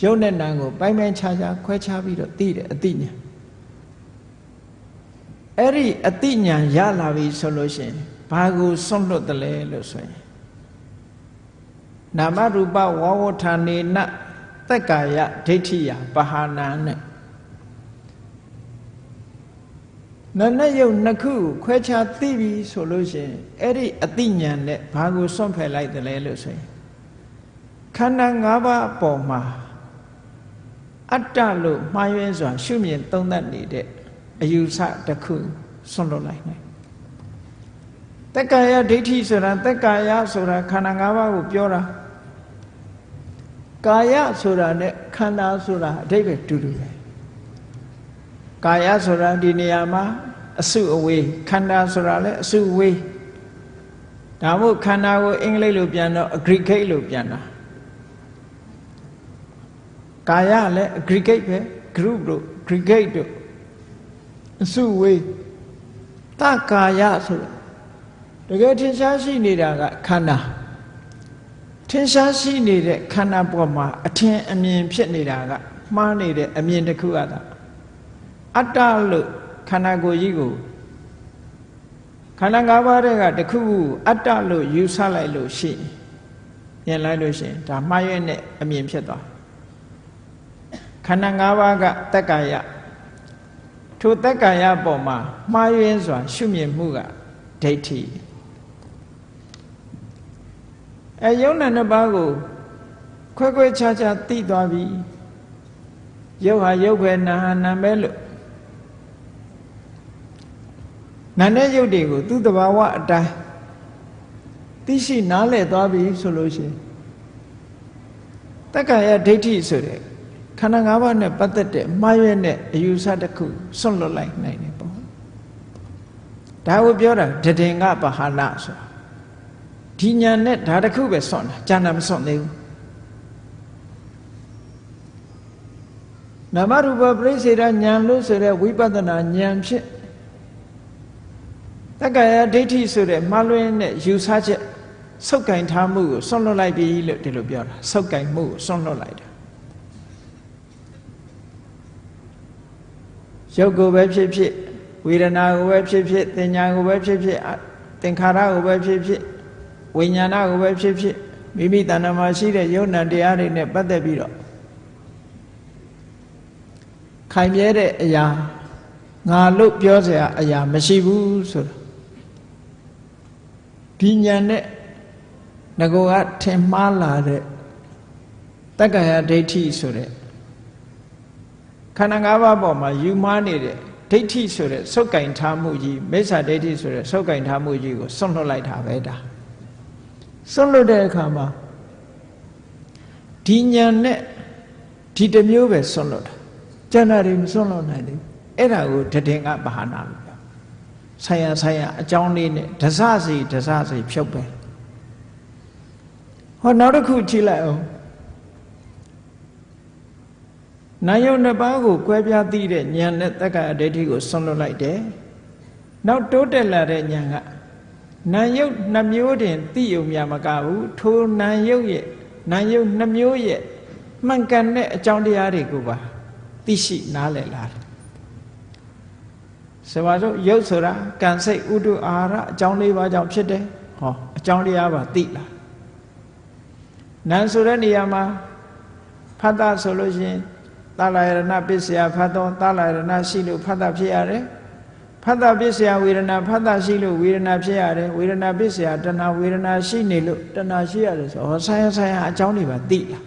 ယုတ်နဲ့နာကိုပိုင်းပိုင်းခြားခြားခွဲခြားပြီးတော့သိတဲ့အသိဉာဏ်အဲ့ဒီအသိဉာဏ်ရလာပြီဆိုလို့ရှိရင်ဘာကိုစွန့်လွတ်တယ်လဲလို့ဆိုရင်နာမရူပဝဝဋ္ဌာနေနသက္ကာယဒိဋ္ဌိယပဟာနာနဲ့နာနဲ့ယုတ်နှစ်ခုခွဲခြားသိပြီဆိုလို့ရှိရင်အဲ့ဒီအသိဉာဏ်နဲ့ဘာကိုစွန့်ဖယ်လိုက်တယ်လဲလို့ဆိုရင်ခန္ဓာ၅ပါးအပေါ်မှာအတ္တလို့မှားယွင်းစွာရှုမြင်သုံးသပ်နေတဲ့အယူဆတစ်ခုစွန့်လွတ်လိုက်နိုင်တက္ကာယဒိဋ္ဌိဆိုတာတက္ကာယဆိုတာခန္ဓာ၅ပါးကိုပြောတာကာယဆိုတာနဲ့ခန္ဓာဆိုတာအဓိပ္ပာယ်တူတူပဲကာယဆိုတာဒီနေရာမှာအစုအဝေးခန္ဓာဆိုတာလည်းအစုအဝေးဒါမို့ခန္ဓာကိုအင်္ဂလိပ်လိုပြန်တော့ aggregate လို့ပြန်တာကာယလည်း aggregate ပဲ group တို့ aggregate တို့အစုအဝေးတကာယဆိုတာတကယ်ထင်ရှားရှိနေတာကခန္ဓာထင်ရှားရှိနေတဲ့ခန္ဓာပေါ်မှာအထင်အမြင်ဖြစ်နေတာကမှားနေတဲ့အမြင်တစ်ခုအတာအတ္တလို့ခန္ဓာကိုယ်ကြီးကိုခန္ဓာ၅ပါးတဲ့ကတစ်ခုခုအတ္တလို့ယူဆလိုက်လို့ရှိရင်လိုက်လို့ရှိရင်ဒါမှားရတဲ့အမြင်ဖြစ်သွားခန္ဓာ၅ပါးကတက္ကာယထိုတက္ကာယပေါ်မှာမှားယွင်းစွာရှုမြင်မှုကဒိဋ္ဌိယုံနာနှစ်ပါးကိုခွဲခွဲခြားခြားသိသွားပြီယုတ်ဟာယုတ်ပဲနာဟာနာပဲလို့နာနဲ့ယုတ်တွေကိုသူ့တဘာဝအတိုင်းသိရှိနားလည်သွားပြီဆိုလို့ရှိရင်တက္ကာယဒိဋ္ဌိဆိုတဲ့ခန္ဓာ၅ပါးနဲ့ပတ်သက်တဲ့မှားယွင်းတဲ့အယူဆတစ်ခုစွန့်လွတ်လိုက်နိုင်တယ်ပေါ့ဒါကိုပြောတာတည်ငါပဟာနာဆိုတာဒီညာနဲ့ဒါတစ်ခုပဲစွန့်တာဉာဏ်မစွန့်သေးဘူးနာမရူပပြိစ္ဆေဒဉာဏ်လို့ဆိုတဲ့ဝိပဿနာဉာဏ်ဖြစ်တက္ကာယဒိဋ္ဌိဆိုတဲ့မှားလွင်တဲ့ယူဆချက်ဆုပ်ကင်ထားမှုကိုစွန့်လွတ်လိုက်ပြီလို့ဒီလိုပြောတာဆုပ်ကင်မှုကိုစွန့်လွတ်လိုက်တာရုပ်ကိုပဲဖြစ်ဖြစ်ဝေဒနာကိုပဲဖြစ်ဖြစ်သင်ညာကိုပဲဖြစ်ဖြစ်သင်္ခါရကိုပဲဖြစ်ဖြစ်ဝိညာဏကိုပဲဖြစ်ဖြစ်မိမိတဏ္ဍာမှာရှိတဲ့ယုံနာတရားတွေနဲ့ပတ်သက်ပြီးတော့ခိုင်မြဲတဲ့အရာငါလို့ပြောเสียအရာမရှိဘူးဆိုတာဒီညာနဲ့ငကောကထင်မှားလာတဲ့တက္ကာယဒိဋ္ဌိဆိုတဲ့ခန္ဓာ၅ပါးပေါ်မှာယူမှားနေတဲ့ဒိဋ္ဌိဆိုတဲ့ဆုပ်ကင်ထားမှုကြီးမိစ္ဆာဒိဋ္ဌိဆိုတဲ့ဆုပ်ကင်ထားမှုကြီးကိုစွန့်လွတ်လိုက်တာပဲဒါစွန့်လွတ်တဲ့အခါမှာဒီညာနဲ့ဒီတစ်မျိုးပဲစွန့်လွတ်တာကျန်တာတွေမစွန့်လွတ်နိုင်ဘူးအဲ့ဒါကိုတည်ငါပဟာနာလို့ပြောဆိုင်ရာအကြောင်းလေးနဲ့ဒစစီဖြုတ်ပဲဟောနောက်တစ်ခုကြည့်လိုက်အောင်နာယုံနှစ်ပါးကိုကွဲပြားသိတဲ့ဉာဏ်နဲ့တက္ကာယဒိဋ္ဌိကိုစွန့်လွတ်လိုက်တယ်နောက်တိုးတက်လာတဲ့ဉာဏ်ကနာယုတ်နှမျိုးတင်သိုံမြမကဘူးထိုနာယုတ်နှမျိုးရဲ့မှန်ကန်တဲ့အကြောင်းတရားတွေကိုပါသိရှိနားလည်လာတယ်ဆိုပါစို့ယုတ်ဆိုတာကံစိတ်ဥဒ္ဓအာဟာရအကြောင်း၄ပါးကြောင့်ဖြစ်တယ် ဟောအကြောင်းတရားပါသိလားနာမ်ဆိုတဲ့နေရာမှာဖတ်တာဆိုလို့ရှိရင်သာလယရဏပစ္စယဖတ်တော့သာလယရဏရှိလို့ဖတ်တာဖြစ်ရတယ်ဖတ်တာပစ္စယဝေဒနာဖတ်တာရှိလို့ဝေဒနာဖြစ်ရတယ်ဝေဒနာပစ္စယတဏှာဝေဒနာရှိနေလို့တဏှာရှိရတယ်ဆိုဟောဆိုင်ရာအကြောင်းတွေပါသိလား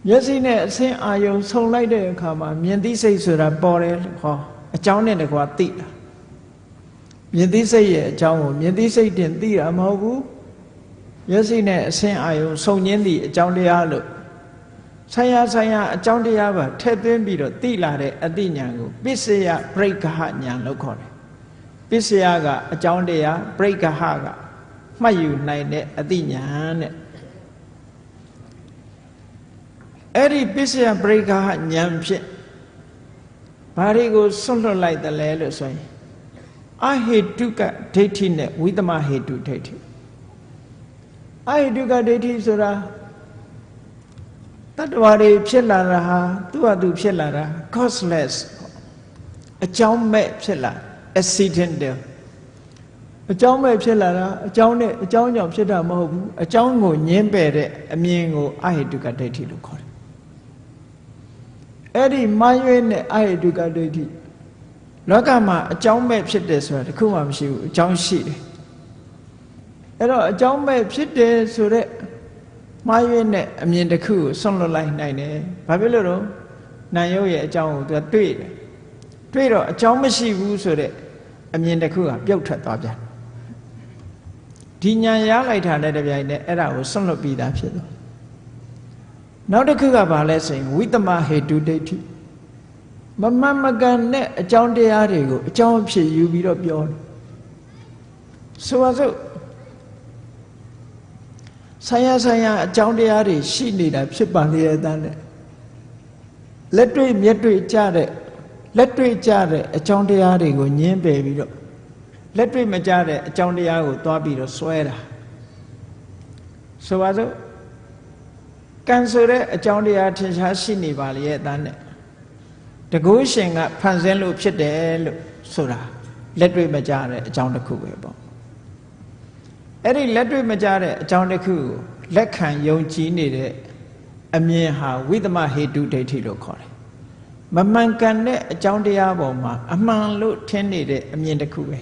မျက်စိနဲ့အဆင်းအာယုံဆုံလိုက်တဲ့အခါမှာမြင်သိစိတ်ဆိုတာပေါ်တယ်ဟောအကြောင်းနဲ့တကွာသိလားမြင်သိစိတ်ရဲ့အကြောင်းကိုမြင်သိစိတ်တင်သိတာမဟုတ်ဘူးမျက်စိနဲ့အဆင်းအာယုံဆုံခြင်းသည့်အကြောင်းတရားလို့ဆိုင်ရာအကြောင်းတရားပါထည့်သွင်းပြီးတော့သိလာတဲ့အသိဉာဏ်ကိုပစ္စယပရိက္ခဟဉာဏ်လို့ခေါ်တယ်ပစ္စယကအကြောင်းတရားပရိက္ခဟကမှတ်ယူနိုင်တဲ့အသိဉာဏ်တဲ့အဲ့ဒီပစ္စယပရိက္ခဟဉာဏ်ဖြင့်ဘာတွေကိုဆွတ်လွတ်လိုက်တယ်လဲလို့ဆိုရင်အဟေတုကဒိဋ္ဌိနဲ့ဝိသမဟေတုဒိဋ္ဌိအဟေတုကဒိဋ္ဌိဆိုတာတတ္တဝါတွေဖြစ်လာတာဟာသူ့ဟာသူဖြစ်လာတာ causeless အကြောင်းမဲ့ဖြစ်လာ accidental အကြောင်းမဲ့ဖြစ်လာတာအကြောင်းနဲ့အကြောင်းကြောင့်ဖြစ်တာမဟုတ်ဘူးအကြောင်းကိုညှင်းပယ်တဲ့အမြင်ကိုအဟေတုကဒိဋ္ဌိလို့ခေါ်တယ်အဲ့ဒီမှားရွေးနဲ့အဟေတုကဒိဋ္ဌိလောကမှာအကြောင်းမဲ့ဖြစ်တယ်ဆိုတာတခုမှမရှိဘူးအကြောင်းရှိတယ်အဲ့တော့အကြောင်းမဲ့ဖြစ်တယ်ဆိုတဲ့မှားရွေးနဲ့အမြင်တစ်ခုကိုဆွန့်လွတ်လိုက်နိုင်တယ်ဘာဖြစ်လို့တော့နာယုတ်ရဲ့အကြောင်းကိုသူကတွေ့တယ်တွေ့တော့အကြောင်းမရှိဘူးဆိုတဲ့အမြင်တစ်ခုကပြုတ်ထွက်သွားပြန်ဒီဉာဏ်ရလိုက်တာနဲ့တပြိုင်နက်အဲ့ဒါကိုဆွန့်လွတ်ပြီးသားဖြစ်သွားနောက်တစ်ခုကဘာလဲဆိုရင်ဝိသမဟေတုဒိဋ္ဌိမမှန်မကန်တဲ့အကြောင်းတရားတွေကိုအကြောင်းအဖြစ်ယူပြီးတော့ပြောတယ်ဆိုပါစို့ဆိုင်ရာအကြောင်းတရားတွေရှိနေတာဖြစ်ပါလေတဲ့တဲ့လက်တွေ့မျက်တွေ့ကြတဲ့အကြောင်းတရားတွေကိုညှင်းပယ်ပြီးတော့လက်တွေ့မကြတဲ့အကြောင်းတရားကိုသွားပြီးတော့စွဲတာဆိုပါစို့ကံဆိုတဲ့အကြောင်းတရားထင်ရှားရှိနေပါလေတဲ့တဲ့တကုရှင်ကဖန်ဆင်းလို့ဖြစ်တယ်လို့ဆိုတာလက်တွေ့မကြတဲ့အကြောင်းတစ်ခုပဲပေါ့အဲ့ဒီလက်တွေ့မကြတဲ့အကြောင်းတစ်ခုကိုလက်ခံယုံကြည်နေတဲ့အမြင်ဟာဝိသမဟေတုဒိဋ္ဌိလို့ခေါ်တယ်မမှန်ကန်တဲ့အကြောင်းတရားပေါ်မှာအမှန်လို့ထင်နေတဲ့အမြင်တစ်ခုပဲ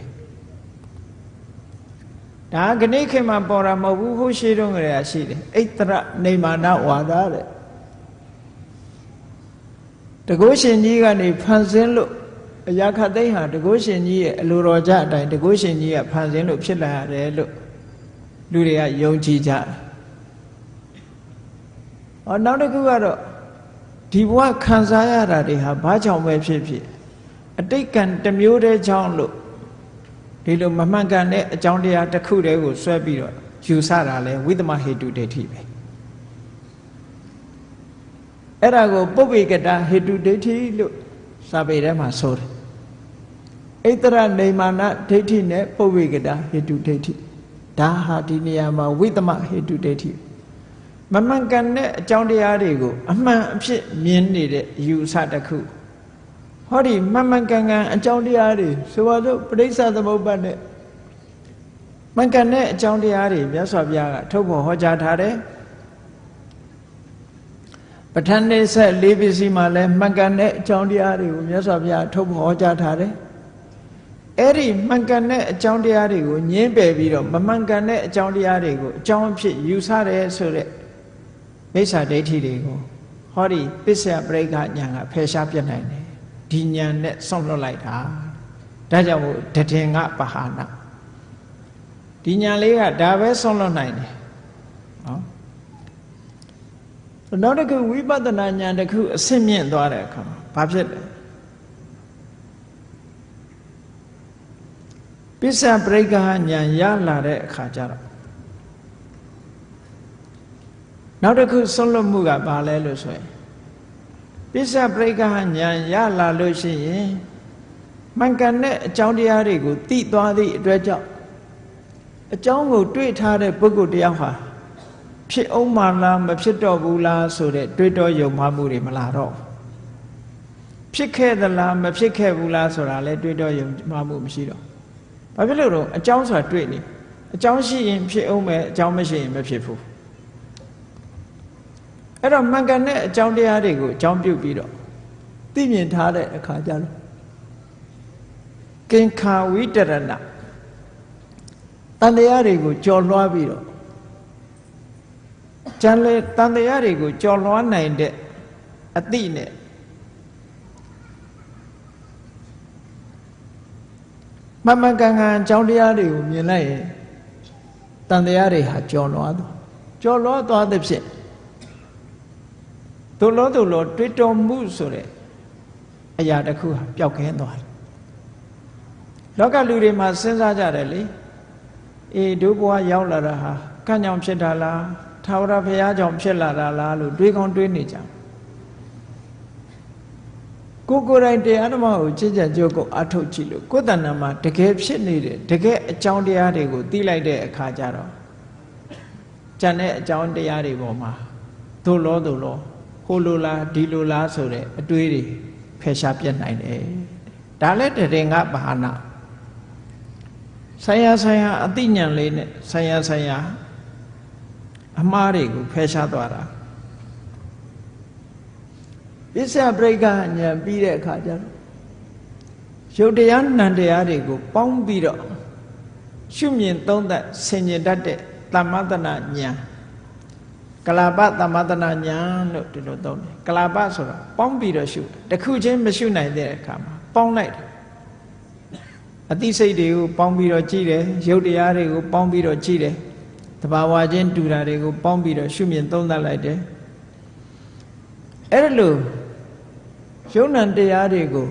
ဒါကနေ့ခေတ်မှာပေါ်တာမဟုတ်ဘူးဟိုရှိတုန်းကတည်းကရှိတယ်ဣတ္တရနေမာနဝါဒတဲ့တကုရှင်ကြီးကနေဖန်ဆင်းလို့အရာခသိမ်းဟာတကုရှင်ကြီးရဲ့အလိုတော်ကြအတိုင်းတကုရှင်ကြီးကဖန်ဆင်းလို့ဖြစ်လာရတယ်လို့လူတွေကယုံကြည်ကြတယ်။နောက်တစ်ခုကတော့ဒီဘဝခံစားရတာတွေဟာဘာကြောင့်ပဲဖြစ်ဖြစ်အတိတ်ကံတစ်မျိုးတည်းကြောင့်လို့ဒီလိုမမှန်ကန်တဲ့အကြောင်းတရားတစ်ခုတည်းကိုဆွဲပြီးတော့ယူဆတာလဲဝိသမဟေတုဒိဋ္ဌိပဲ။အဲ့ဒါကိုပုပ္ပေကတဟေတုဒိဋ္ဌိလို့စာပေထဲမှာဆိုတယ်။ဣတ္တရနေမာနဒိဋ္ဌိနဲ့ပုပ္ပေကတဟေတုဒိဋ္ဌိဒါဟာဒီနေရာမှာဝိသမဟေတုဒိဋ္ဌိမမှန်ကန်တဲ့အကြောင်းတရားတွေကိုအမှန်အဖြစ်မြင်နေတဲ့အယူအဆတစ်ခုဟောဒီမှန်ကန်အကြောင်းတရားတွေဆိုပါစို့ပဋိစ္စသမုပ္ပါဒ်နဲ့မှန်ကန်တဲ့အကြောင်းတရားတွေမြတ်စွာဘုရားကထုတ်ဖော်ဟောကြားထားတယ်ပဋ္ဌာန်းနေဆက်၄ပစ္စည်းမှာလည်းမှန်ကန်တဲ့အကြောင်းတရားတွေကိုမြတ်စွာဘုရားထုတ်ဖော်ဟောကြားထားတယ်အဲ့ဒီမှန်ကန်တဲ့အကြောင်းတရားတွေကိုညှင်းပယ်ပြီးတော့မမှန်ကန်တဲ့အကြောင်းတရားတွေကိုအကြောင်းအဖြစ်ယူဆတယ်ဆိုတဲ့မိစ္ဆာဒိဋ္ဌိတွေကိုဟောဒီပစ္စယပရိက္ခဉာဏ်ကဖယ်ရှားပြနိုင်တယ်ဒီဉာဏ်နဲ့ဆွန့်လွတ်လိုက်တာဒါကြောင့်မို့တထင်ကပဟာနာဒီဉာဏ်လေးကဒါပဲဆွန့်လွတ်နိုင်တယ်နော်နောက်တစ်ခုဝိပဿနာဉာဏ်တစ်ခုအဆင့်မြင့်သွားတဲ့အခါဘာဖြစ်လဲပစ္စယပရိက္ခဉာဏ်ရလာတဲ့အခါကျတော့နောက်တစ်ခုဆွန့်လွတ်မှုကဘာလဲလို့ဆိုရင်ပစ္စယပရိက္ခဉာဏ်ရလာလို့ရှိရင်မှန်ကန်တဲ့အကြောင်းတရားတွေကိုသိသွားသည့်အတွက်ကြောင့်အကြောင်းကိုတွေ့ထားတဲ့ပုဂ္ဂိုလ်တယောက်ဟာဖြစ်အောင်မလားမဖြစ်တော့ဘူးလားဆိုတဲ့တွေးတောယုံမှားမှုတွေမလာတော့ဖြစ်ခဲ့သလားမဖြစ်ခဲ့ဘူးလားဆိုတာလဲတွေးတောယုံမှားမှုမရှိတော့ ဘာဖြစ်လို့တော့အကြောင်းဆိုတာတွေ့နေအကြောင်းရှိရင်ဖြစ်အောင်ပဲအကြောင်းမရှိရင်မဖြစ်ဘူးအဲ့တော့မှန်ကန်တဲ့အကြောင်းတရားတွေကိုအကြောင်းပြုပြီးတော့သိမြင်ထားတဲ့အခါကျတော့ကင်္ခာဝိတရဏတန်တရားတွေကိုကြော်လွှားပြီးတော့ကျန်လေတန်တရားတွေကိုကြော်လွှားနိုင်တဲ့အသိနဲ့မှန်မှန်ကန်ကန်အကြောင်းတရားတွေကိုမြင်လိုက်ရင်တန်တရားတွေဟာကြော်လွှားသွားသဖြင့်သို့လောတွေ့တော်မှုဆိုတဲ့အရာတစ်ခုဟာပျောက်ကင်းသွားတယ်လောကလူတွေမှာစဉ်းစားကြတယ်လေအေးဒုဘဝရောက်လာတာဟာကံကြောင့်ဖြစ်တာလားထာဝရဘုရားကြောင့်ဖြစ်လာတာလားလို့တွေးကောင်းတွေးနေကြကိုယ်တိုင်တရားဓမ္မကိုကြည်ကြံကြိုးကိုအထုတ်ကြည့်လို့ကိုယ်တဏ္ဍာမှာတကယ်ဖြစ်နေတဲ့တကယ်အကြောင်းတရားတွေကိုသိလိုက်တဲ့အခါကျတော့ကျန်တဲ့အကြောင်းတရားတွေပေါ်မှာသို့လောဟိုလိုလားဒီလိုလားဆိုတဲ့အတွေးတွေဖယ်ရှားပြတ်နိုင်တယ်ဒါလည်းတရင်ကဘာနာဆိုင်ရာအသိဉာဏ်လေးနဲ့ဆိုင်ရာအမှားတွေကိုဖယ်ရှားသွားတာပစ္စယပရိက္ခဉာဏ်ပြီးတဲ့အခါကျတော့ရုပ်တရားနံတရားတွေကိုပေါင်းပြီးတော့ရှုမြင်သုံးသပ်ဆင်ញင်တတ်တဲ့သမ္မတနာဉာဏ်ကလာပသမ္မတနာဉာဏ်လို့ဒီလိုသုံးတယ်ကလာပဆိုတာပေါင်းပြီးတော့ရှုတခုချင်းမရှုနိုင်တဲ့အခါမှာပေါင်းလိုက်တယ်အသိစိတ်တွေကိုပေါင်းပြီးတော့ကြည့်တယ်ရုပ်တရားတွေကိုပေါင်းပြီးတော့ကြည့်တယ်တဘာဝချင်းတူတာတွေကိုပေါင်းပြီးတော့ရှုမြင်သုံးသပ်လိုက်တယ်အဲ့ဒါလို့ယုံ nant တရားတွေကို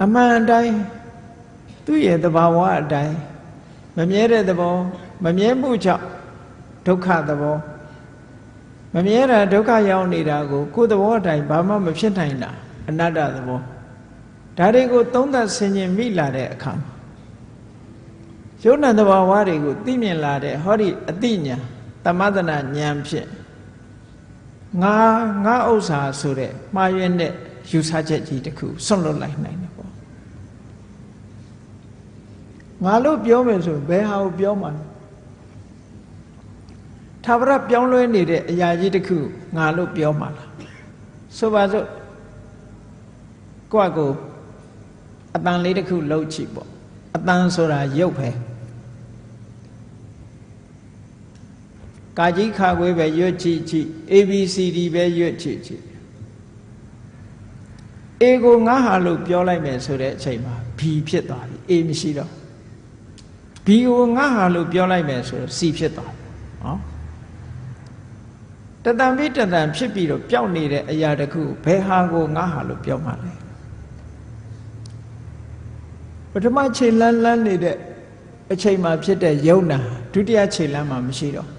အမှန်အတိုင်းသူ့ရဲ့တဘာဝအတိုင်းမမြဲတဲ့သဘောမမြဲမှုကြောင့်ဒုက္ခသဘောမမြဲတာဒုက္ခရောက်နေတာကိုကိုယ်သဘောအတိုင်းဘာမှမဖြစ်နိုင်တာအနတ္တသဘောဒါတွေကိုသုံးသပ်ဆင်ခြင်မိလာတဲ့အခါမှာယုံ nant သဘာဝတွေကိုသိမြင်လာတဲ့ဟောဒီအသိဉာဏ်သမထနာဉာဏ်ဖြင့်ငါဥစ္စာဆိုတဲ့မှားယွင်းတဲ့ယူဆချက်ကြီးတစ်ခုဆွန့်လွတ်လိုက်နိုင်တယ်ပေါ့ငါလို့ပြောမယ်ဆိုဘယ်ဟာကိုပြောမှာထာဝရပြောင်းလဲနေတဲ့အရာကြီးတစ်ခုငါလို့ပြောမှာလားဆိုပါစို့ကိုယ့်ကိုအတန်လေးတစ်ခုလှုပ်ကြည့်ပေါ့အတန်ဆိုတာရုပ်ပဲကာကြီးခါခွေးပဲရွတ်ကြည့်ကြည့် ABCD ပဲရွတ်ကြည့်ကြည့် A ကိုငါဟာလို့ပြောလိုက်မယ်ဆိုတဲ့အချိန်မှာ B ဖြစ်သွားပြီ A မရှိတော့ B ကိုငါဟာလို့ပြောလိုက်မယ်ဆိုတော့ C ဖြစ်သွားပြီနော်တတန်ပြီးတတန်ဖြစ်ပြီးတော့ပျောက်နေတဲ့အရာတစ်ခုဘယ်ဟာကိုငါဟာလို့ပြောမှလဲပထမခြေလန်းနေတဲ့အချိန်မှာဖြစ်တဲ့ယုံနာဒုတိယခြေလန်းမှာမရှိတော့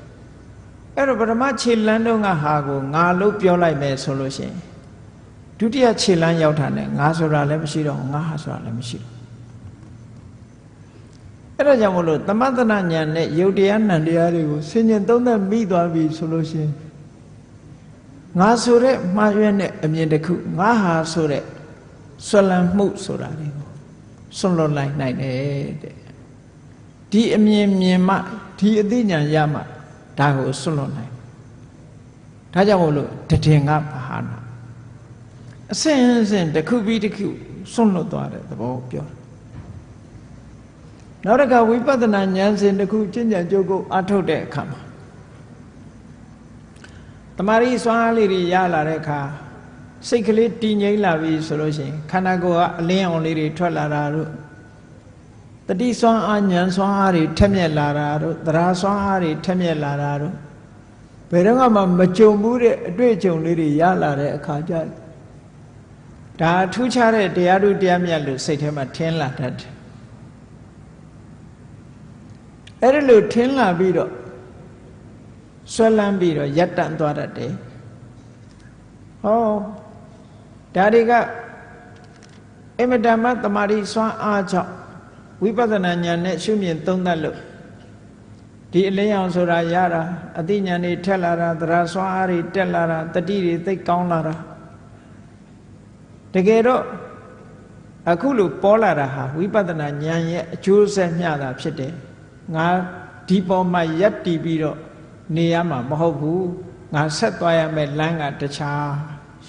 အဲ့တော့ပထမခြေလန်းတော့ငါဟာကိုငါလို့ပြောလိုက်မယ်ဆိုလို့ရှိရင်ဒုတိယခြေလန်းရောက်တာနဲ့ငါဆိုတာလည်းမရှိတော့ငါဟာဆိုတာလည်းမရှိတော့အဲ့ဒါကြောင့်မလို့သမထနာဉာဏ်နဲ့ယုတ်တရားနံတရားတွေကိုဆင်ញင်သုံးသပ်မိသွားပြီဆိုလို့ရှိရင်ငါဆိုတဲ့မှားယွင်းတဲ့အမြင်တစ်ခုငါဟာဆိုတဲ့ဆွလန်းမှုဆိုတာတွေကိုဆွလွတ်လိုက်နိုင်တယ်တဲ့ဒီအမြင်မြင်မှဒီအသိဉာဏ်ရမှဒါကိုဆွလွတ်နိုင်ဒါကြောင့်မို့လို့တည်ငါဘာဟာနာအစဉ်အစဉ်တစ်ခုပြီးတစ်ခုဆွလွတ်သွားတဲ့သဘောပြောနောက်တစ်ခါဝိပဿနာဉာဏ်စဉ်တစ်ခုကျင့်ကြံကြိုးကိုအထုတ်တဲ့အခါမှာတမာရီစွမ်းအားလေးတွေရလာတဲ့အခါစိတ်ကလေးတည်ငြိမ်လာပြီဆိုလို့ရှိရင်ခန္ဓာကိုယ်ကအလင်းအောင်လေးတွေထွက်လာတာတို့တတိစွမ်းအားဉာဏ်စွမ်းအားတွေထက်မြက်လာတာတို့သရစွမ်းအားတွေထက်မြက်လာတာတို့ဘယ်တော့မှမကြုံဘူးတဲ့အတွေ့အကြုံလေးတွေရလာတဲ့အခါကျဒါထူးခြားတဲ့တရားတို့တရားမြတ်လို့စိတ်ထဲမှာထင်လာတတ်တယ်အဲ့ဒါလို့ထင်လာပြီးတော့ဆွဲလန်းပြီးတော့ရပ်တန့်သွားတတ်တယ်ဟောဒါတွေကအမတမတမာရီစွမ်းအားကြောင့်ဝိပဿနာဉာဏ်နဲ့ရှုမြင်သုံးသပ်လို့ဒီအလင်းအောင်ဆိုတာရတာအသိဉာဏ်တွေထက်လာတာသရစွမ်းအားတွေတက်လာတာတတိတွေသိကောင်းလာတာတကယ်တော့ အခုလိုပေါ်လာတာဟာဝိပဿနာဉာဏ်ရဲ့အကျိုးဆက်မျှတာဖြစ်တယ်ငါဒီပေါ်မှာရပ်တည်ပြီးတော့နေရမှာမဟုတ်ဘူးငါဆက်သွားရမယ်လမ်းကတခြား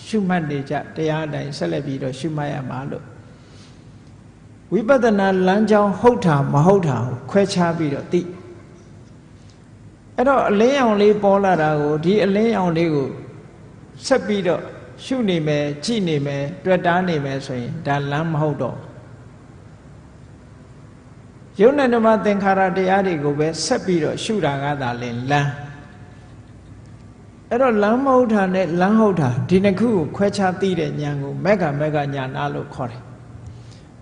ရှုမှတ်နေကြတရားအတိုင်းဆက်လက်ပြီးတော့ရှုမှတ်ရမှာလို့ဝိပဿနာလမ်းကြောင်းဟုတ်တာမဟုတ်တာကိုခွဲခြားပြီးတော့သိအဲ့တော့အလင်းရောင်လေးပေါ်လာတာကိုဒီအလင်းရောင်လေးကိုဆက်ပြီးတော့ရှုနေမယ်ကြည့်နေမယ်တွေ့တာနေမယ်ဆိုရင်ဒါလမ်းမဟုတ်တော့ယုံနဲ့ဓမ္မသင်္ခါရတရားတွေကိုပဲဆက်ပြီးတော့ရှုတာကသာလင်လမ်းအဲ့တော့လမ်းမဟုတ်တာနဲ့လမ်းဟုတ်တာဒီနှစ်ခုကိုခွဲခြားသိတဲ့ဉာဏ်ကိုမက္ကဉာဏလို့ခေါ်တယ်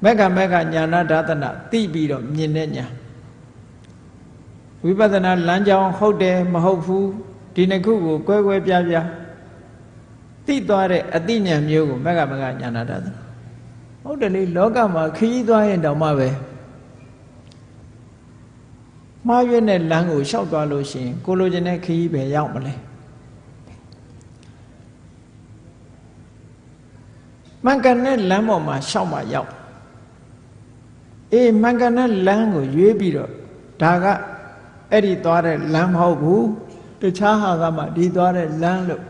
မက္ကဉာဏဒသနသိပြီးတော့မြင်တဲ့ဉာဏ်ဝိပဿနာလမ်းကြောင်းဟုတ်တယ်မဟုတ်ဘူးဒီနှစ်ခုကိုကွဲပြားသိသွားတဲ့အသိဉာဏ်မျိုးကိုမက္ကဉာဏဒသနဟုတ်တယ်လေလောကမှာခရီးသွားရင်တောင်မှပဲမှားရွေးတဲ့လမ်းကိုလျှောက်သွားလို့ရှိရင်ကိုလိုချင်တဲ့ခရီးပဲရောက်မလဲမှန်ကန်တဲ့လမ်းပေါ်မှာရှောက်မှရောက်မှန်ကန်တဲ့လမ်းကိုရွေးပြီးတော့ဒါကအဲ့ဒီသွားတဲ့လမ်းမဟုတ်ဘူးတခြားဟာကမှဒီသွားတဲ့လမ်းလို့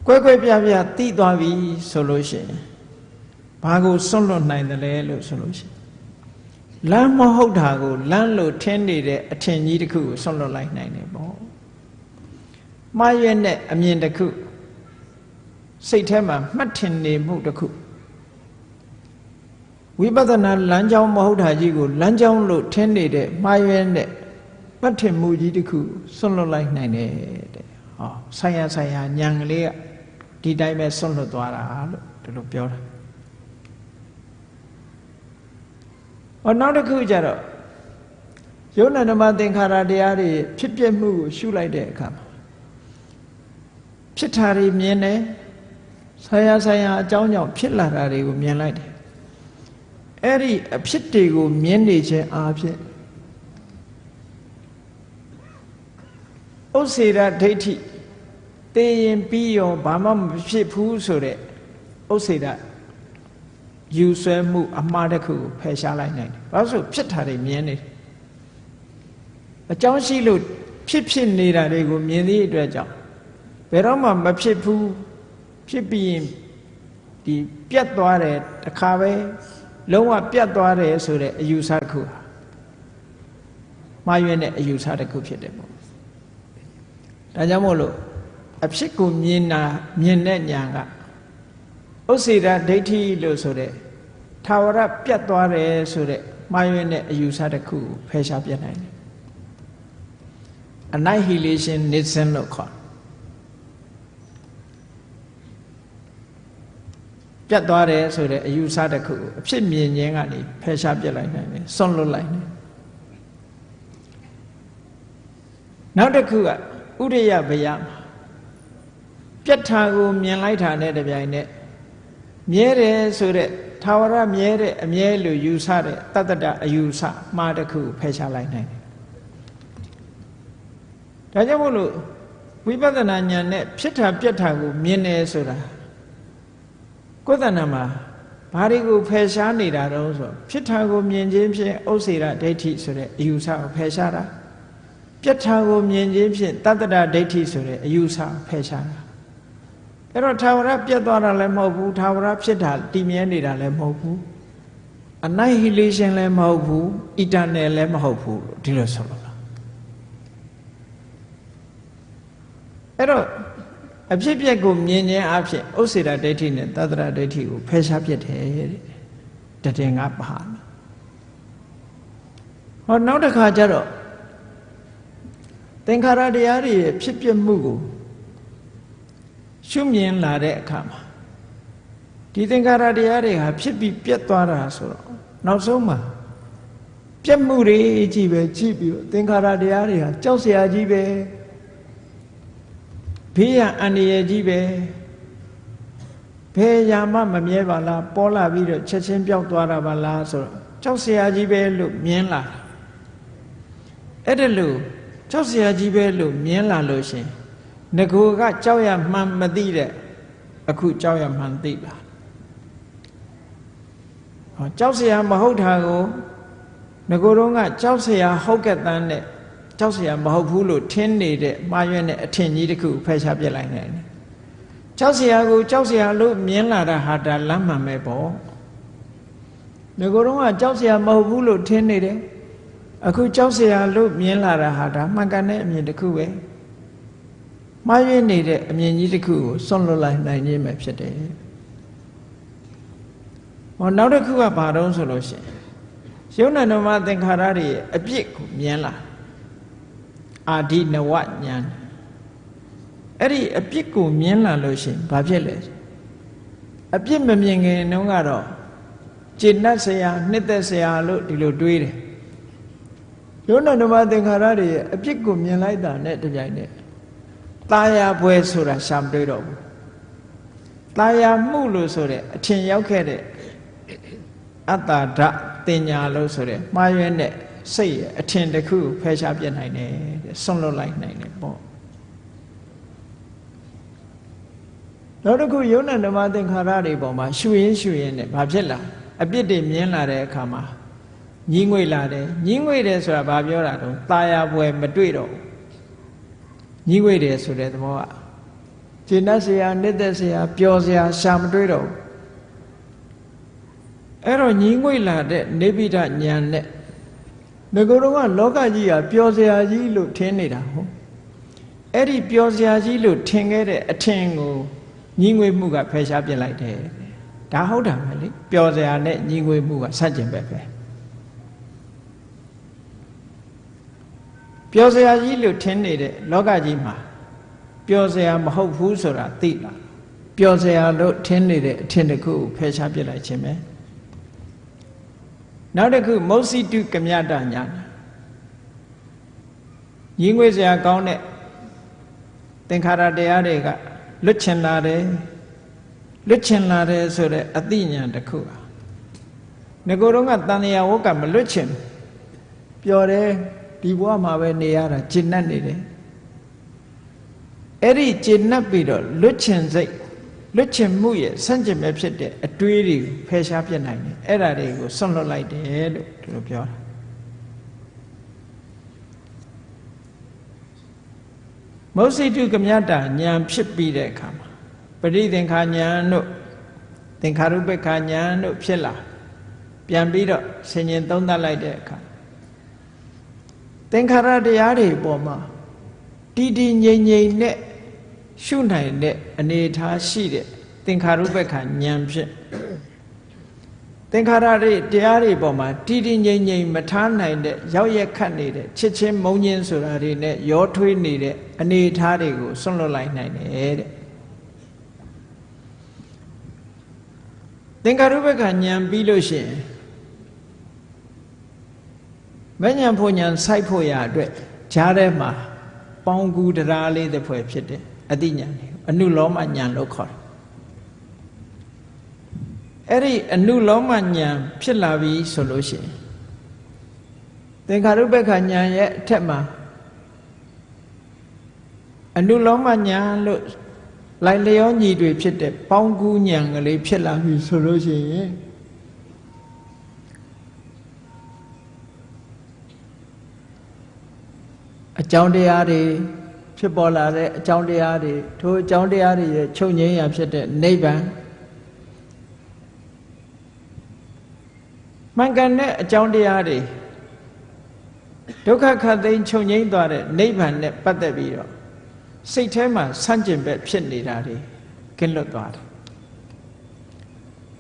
ကွဲပြားသိသွားပြီဆိုလို့ရှိရင်ဘာကိုစွန့်လွတ်နိုင်တယ်လဲလို့ဆိုလို့ရှိရင်လမ်းမဟုတ်တာကိုလမ်းလို့ထင်နေတဲ့အထင်ကြီးတစ်ခုကိုစွန့်လွတ်လိုက်နိုင်တယ်ပေါ့မှားရွေးတဲ့အမြင်တစ်ခုစိတ်ထဲမှာမှတ်ထင်နေမှုတစ်ခုဝိပဿနာလမ်းကြောင်းမဟုတ်တာကြီးကိုလမ်းကြောင်းလို့ထင်နေတဲ့မှားရွေးတဲ့မှတ်ထင်မှုကြီးတစ်ခုစွန့်လွတ်လိုက်နိုင်တယ်တဲ့ဟောဆိုင်ရာဉာဏ်ကလေးကဒီတိုင်းပဲစွန့်လွတ်သွားတာလို့ဒီလိုပြောတာနောက်တစ်ခုကျတော့ယုံနာဓမ္မသင်္ခါရတရားတွေဖြစ်ပျက်မှုကိုရှုလိုက်တဲ့အခါမှာဖြစ်တာတွေမြင်တယ်ဆိုင်ရာအကြောင်းကြောင့်ဖြစ်လာတာတွေကိုမြင်လိုက်တယ်အဲ့ဒီအဖြစ်တွေကိုမြင်နေခြင်းအပြင်ဥစ္စေရဒိဋ္ဌိသိရင်ပြီးရောဘာမှမဖြစ်ဘူးဆိုတဲ့ဥစ္စေရယူဆွဲမှုအမှားတစ်ခုကိုဖယ်ရှားလိုက်နိုင်တယ်။ဘာလို့ဖြစ်တာတွေမြင်နေတယ်။အကြောင်းရှိလို့ဖြစ်နေတာတွေကိုမြင်သည့်အတွက်ကြောင့်ဘယ်တော့မှမဖြစ်ဘူးဖြစ်ပြီးရင်ဒီပြတ်သွားတယ်တခါပဲလုံးဝပြတ်သွားတယ်ဆိုတဲ့အယူဆတစ်ခုဟာမှားယွင်းတဲ့အယူဆတစ်ခုဖြစ်တယ်ပေါ့။ဒါကြောင့်မို့လို့အဖြစ်ကိုမြင်တဲ့ဉာဏ်ကဥစ္စေရဒိဋ္ဌိလို့ဆိုတဲ့ထာဝရပြတ်သွားတယ်ဆိုတဲ့မှားယွင်းတဲ့အယူဆတစ်ခုကိုဖယ်ရှားပြနိုင်တယ် Annihilationism လို့ခေါ်ပြတ်သွားတယ်ဆိုတဲ့အယူဆတစ်ခုကိုအဖြစ်မြင်ခြင်းကနေဖယ်ရှားပြလိုက်နိုင်တယ်စွန့်လွတ်လိုက်တယ်နောက်တစ်ခုကဥရိယဘယပြတ်တာကိုမြင်လိုက်တာနဲ့တပြိုင်နက်မြဲတယ်ဆိုတဲ့ထာဝရမြဲတဲ့အမြဲလို့ယူဆတဲ့တတ္တတအယူဆမှားတစ်ခုဖယ်ရှားလိုက်နိုင်တယ်ဒါကြောင့်မို့လို့ဝိပဿနာဉာဏ်နဲ့ဖြစ်တာပြတ်တာကိုမြင်တယ်ဆိုတာကိုယ်တဏ္ဍာမှာဘာတွေကိုဖယ်ရှားနေတာတော့ဆိုဖြစ်တာကိုမြင်ခြင်းဖြင့်ဥစ္စေရဒိဋ္ဌိဆိုတဲ့အယူဆကိုဖယ်ရှားတာပြတ်တာကိုမြင်ခြင်းဖြင့်တတ္တတဒိဋ္ဌိဆိုတဲ့အယူဆဖယ်ရှားတာအဲ့တော့ထာဝရပြတ်သွားတာလည်းမဟုတ်ဘူးထာဝရဖြစ်တာတည်မြဲနေတာလည်းမဟုတ်ဘူး annihilation လည်းမဟုတ်ဘူး eternal လည်းမဟုတ်ဘူးဒီလိုဆိုလို့အဲ့တော့အဖြစ်ပြက်ကိုမြင်ခြင်းအဖြစ်ဥစ္စေရဒိဋ္ဌိနဲ့တတ္တရဒိဋ္ဌိကိုဖယ်ရှားပြစ်တယ်တဲ့တည်ငါပါဟောနောက်တစ်ခါကျတော့သင်္ခါရတရားတွေဖြစ်ပြမှုကိုရှုမြင်လာတဲ့အခါမှာဒီသင်္ခါရတရားတွေဟာဖြစ်ပြီးပြတ်သွားတာဆိုတော့နောက်ဆုံးမှာပြတ်မှုတွေကြီးပဲကြည့်ပြီးတော့သင်္ခါရတရားတွေဟာကြောက်စရာကြီးပဲဘေးရန်အန္တရာယ်ကြီးပဲဘယ်ရာမှမမြဲပါလားပေါ်လာပြီးတော့ချက်ချင်းပျောက်သွားတာပါလားဆိုတော့ကြောက်စရာကြီးပဲလို့မြင်လာအဲ့ဒါလို့ကြောက်စရာကြီးပဲလို့မြင်လာလို့ရှင်ငကိုကကြောက်ရမှန်းမသိတဲ့အခုကြောက်ရမှန်းသိပါ ကြောက်เสียမဟုတ်တာကိုငကိုယ်တော့ကကြောက်เสียဟုတ်ကဲ့တန်းနဲ့ကြောက်เสียမဟုတ်ဘူးလို့ထင်နေတဲ့မှားရွံ့တဲ့အထင်ကြီးတစ်ခုဖယ်ရှားပြစ်လိုက်နိုင်တယ်ကြောက်เสียကိုကြောက်เสียလို့မြင်လာတာဟာဒါလမ်းမှန်ပဲပေါ့ငကိုယ်တော့ကကြောက်เสียမဟုတ်ဘူးလို့ထင်နေတယ်အခုကြောက်เสียလို့မြင်လာတာဟာဒါမှန်ကန်တဲ့အမြင်တစ်ခုပဲမှားရွံ့နေတဲ့အမြင်ကြီးတစ်ခုကိုစွန့်လွတ်လိုက်နိုင်ခြင်းပဲဖြစ်တယ်နောက်တစ်ခုကဘာတုံးဆိုလို့ရှိရင်ယုံနာဓမ္မသင်္ခါရတွေရဲ့အပြစ်ကိုမြင်လာအာဒီနဝဉာဏ်အဲ့ဒီအပြစ်ကိုမြင်လာလို့ရှိရင်ဘာဖြစ်လဲအပြစ်မမြင်ခင်တုန်းကတော့ကျေနပ်စရာနှစ်သက်စရာလို့ဒီလိုတွေးတယ်ယုံနာဓမ္မသင်္ခါရတွေရဲ့အပြစ်ကိုမြင်လိုက်တာနဲ့တပြိုင်နက်ตายာပွဲဆိုတာရှာမတွေ့တော့ဘူးตายာမှုလို့ဆိုတဲ့အထင်ရောက်ခဲ့တဲ့အတ္တဓာတ်တင်ညာလို့ဆိုတဲ့မှားယွင်းတဲ့စိတ်ရဲ့အထင်တစ်ခုဖယ်ရှားပြနိုင်တယ်တဲ့ဆွန့်လွတ်လိုက်နိုင်တယ်ပေါ့နောက်တစ်ခုယုံနာဓမ္မသင်္ခါရတွေပေါ်မှာရှုရင်နဲ့ဘာဖြစ်လာအပြစ်တွေမြင်လာတဲ့အခါမှာညှိငွေ့လာတယ်ညှိငွေ့တယ်ဆိုတာဘာပြောတာတုန်းตายာပွဲမတွေ့တော့ဘူးညှိငွေ့တယ်ဆိုတဲ့သဘောကကျေနပ်စရာနှစ်သက်စရာပျော်စရာရှာမတွေ့တော့ဘူးအဲ့တော့ညီငွေ့လာတဲ့နေပိဋဉာဏ်နဲ့ငကိုယ်တော်ကလောကကြီးဟာပျော်စရာကြီးလို့ထင်နေတာဟုတ်အဲ့ဒီပျော်စရာကြီးလို့ထင်ခဲ့တဲ့အထင်ကိုညီငွေ့မှုကဖယ်ရှားပြစ်လိုက်တယ်ဒါဟုတ်တာပဲလေပျော်စရာနဲ့ညီငွေ့မှုကဆန့်ကျင်ဘက်ပဲပျော်စရာကြီးလို့ထင်နေတဲ့လောကကြီးမှာပျော်စရာမဟုတ်ဘူးဆိုတာသိလားပျော်စရာလို့ထင်နေတဲ့အထင်တစ်ခုကိုဖယ်ရှားပြစ်လိုက်ခြင်းပဲနောက်တစ်ခုမௌစီတုကမြတညာညီငွေစရာကောင်းတဲ့သင်္ခါရတရားတွေကလွတ်ချင်လာတယ်ဆိုတဲ့အသိဉာဏ်တစ်ခုဟာငကိုယ်တော့ကတန်လျာဝကမလွတ်ချင်ပျော်တယ်ဒီဘဝမှာပဲနေရတာကျဉ်တ်နေတယ်အဲ့ဒီကျဉ်တ်ပြီးတော့လွတ်ချင်စိတ်လွတ်ချင်မှုရဲ့ဆန့်ကျင်ပဲဖြစ်တဲ့အတွေးတွေကိုဖယ်ရှားပြစ်နိုင်တယ်အဲ့ဒါတွေကိုဆွန့်လွတ်လိုက်တယ်လို့ဒီလိုပြောတာမௌစိတုကမြတဉာဏ်ဖြစ်ပြီးတဲ့အခါမှာပရိသင်္ခာဉာဏ်တို့သင်္ခါရုပ္ပခာဉာဏ်တို့ဖြစ်လာပြန်ပြီးတော့ဆင်ញင်သုံးသပ်လိုက်တဲ့အခါသင်္ခါရတရားတွေပေါ်မှာတည်တည်ငြိမ်ငြိမ်နဲ့ရှုနိုင်တဲ့အနေအထားရှိတဲ့သင်္ခါရုပ္ပခာဉာဏ်ဖြစ်သင်္ခါရတွေတရားတွေပေါ်မှာတည်တည်ငြိမ်ငြိမ်မထားနိုင်တဲ့ရောက်ရက်ခတ်နေတဲ့ချစ်ချင်းမုန်းချင်းဆိုတာတွေနဲ့ရောထွေးနေတဲ့အနေအထားတွေကိုဆွန့်လွတ်လိုက်နိုင်တယ်တဲ့သင်္ခါရုပ္ပခာဉာဏ်ပြီးလို့ရှိရင်မဉဏ်ဖို့ဉာဏ်စိုက်ဖို့ရအတွက်ဈာထဲမှာပေါင်းကူတရားလေးတစ်ဖွဲ့ဖြစ်တယ်အတိညာဏ်အနုလောမဉာဏ်လို့ခေါ်တယ်အဲ့ဒီအနုလောမဉာဏ်ဖြစ်လာပြီဆိုလို့ရှိရင်သင်္ခါရုပ္ပခာဉာဏ်ရဲ့အထက်မှာအနုလောမဉာဏ်လို့လိုက်လျောညီတွေဖြစ်တဲ့ပေါင်းကူဉာဏ်ကလေးဖြစ်လာပြီဆိုလို့ရှိရင်အကြောင်းတရားတွေဖြစ်ပေါ်လာတဲ့အကြောင်းတရားတွေထိုအကြောင်းတရားတွေရဲ့ချုပ်ငြိမ်းရာဖြစ်တဲ့နိဗ္ဗာန်မှန်ကန်တဲ့အကြောင်းတရားတွေဒုက္ခခတ်သိမ်းချုပ်ငြိမ်းသွားတဲ့နိဗ္ဗာန်နဲ့ပတ်သက်ပြီးတော့စိတ်ထဲမှာဆန့်ကျင်ဘက်ဖြစ်နေတာတွေကင်းလွတ်သွားတယ်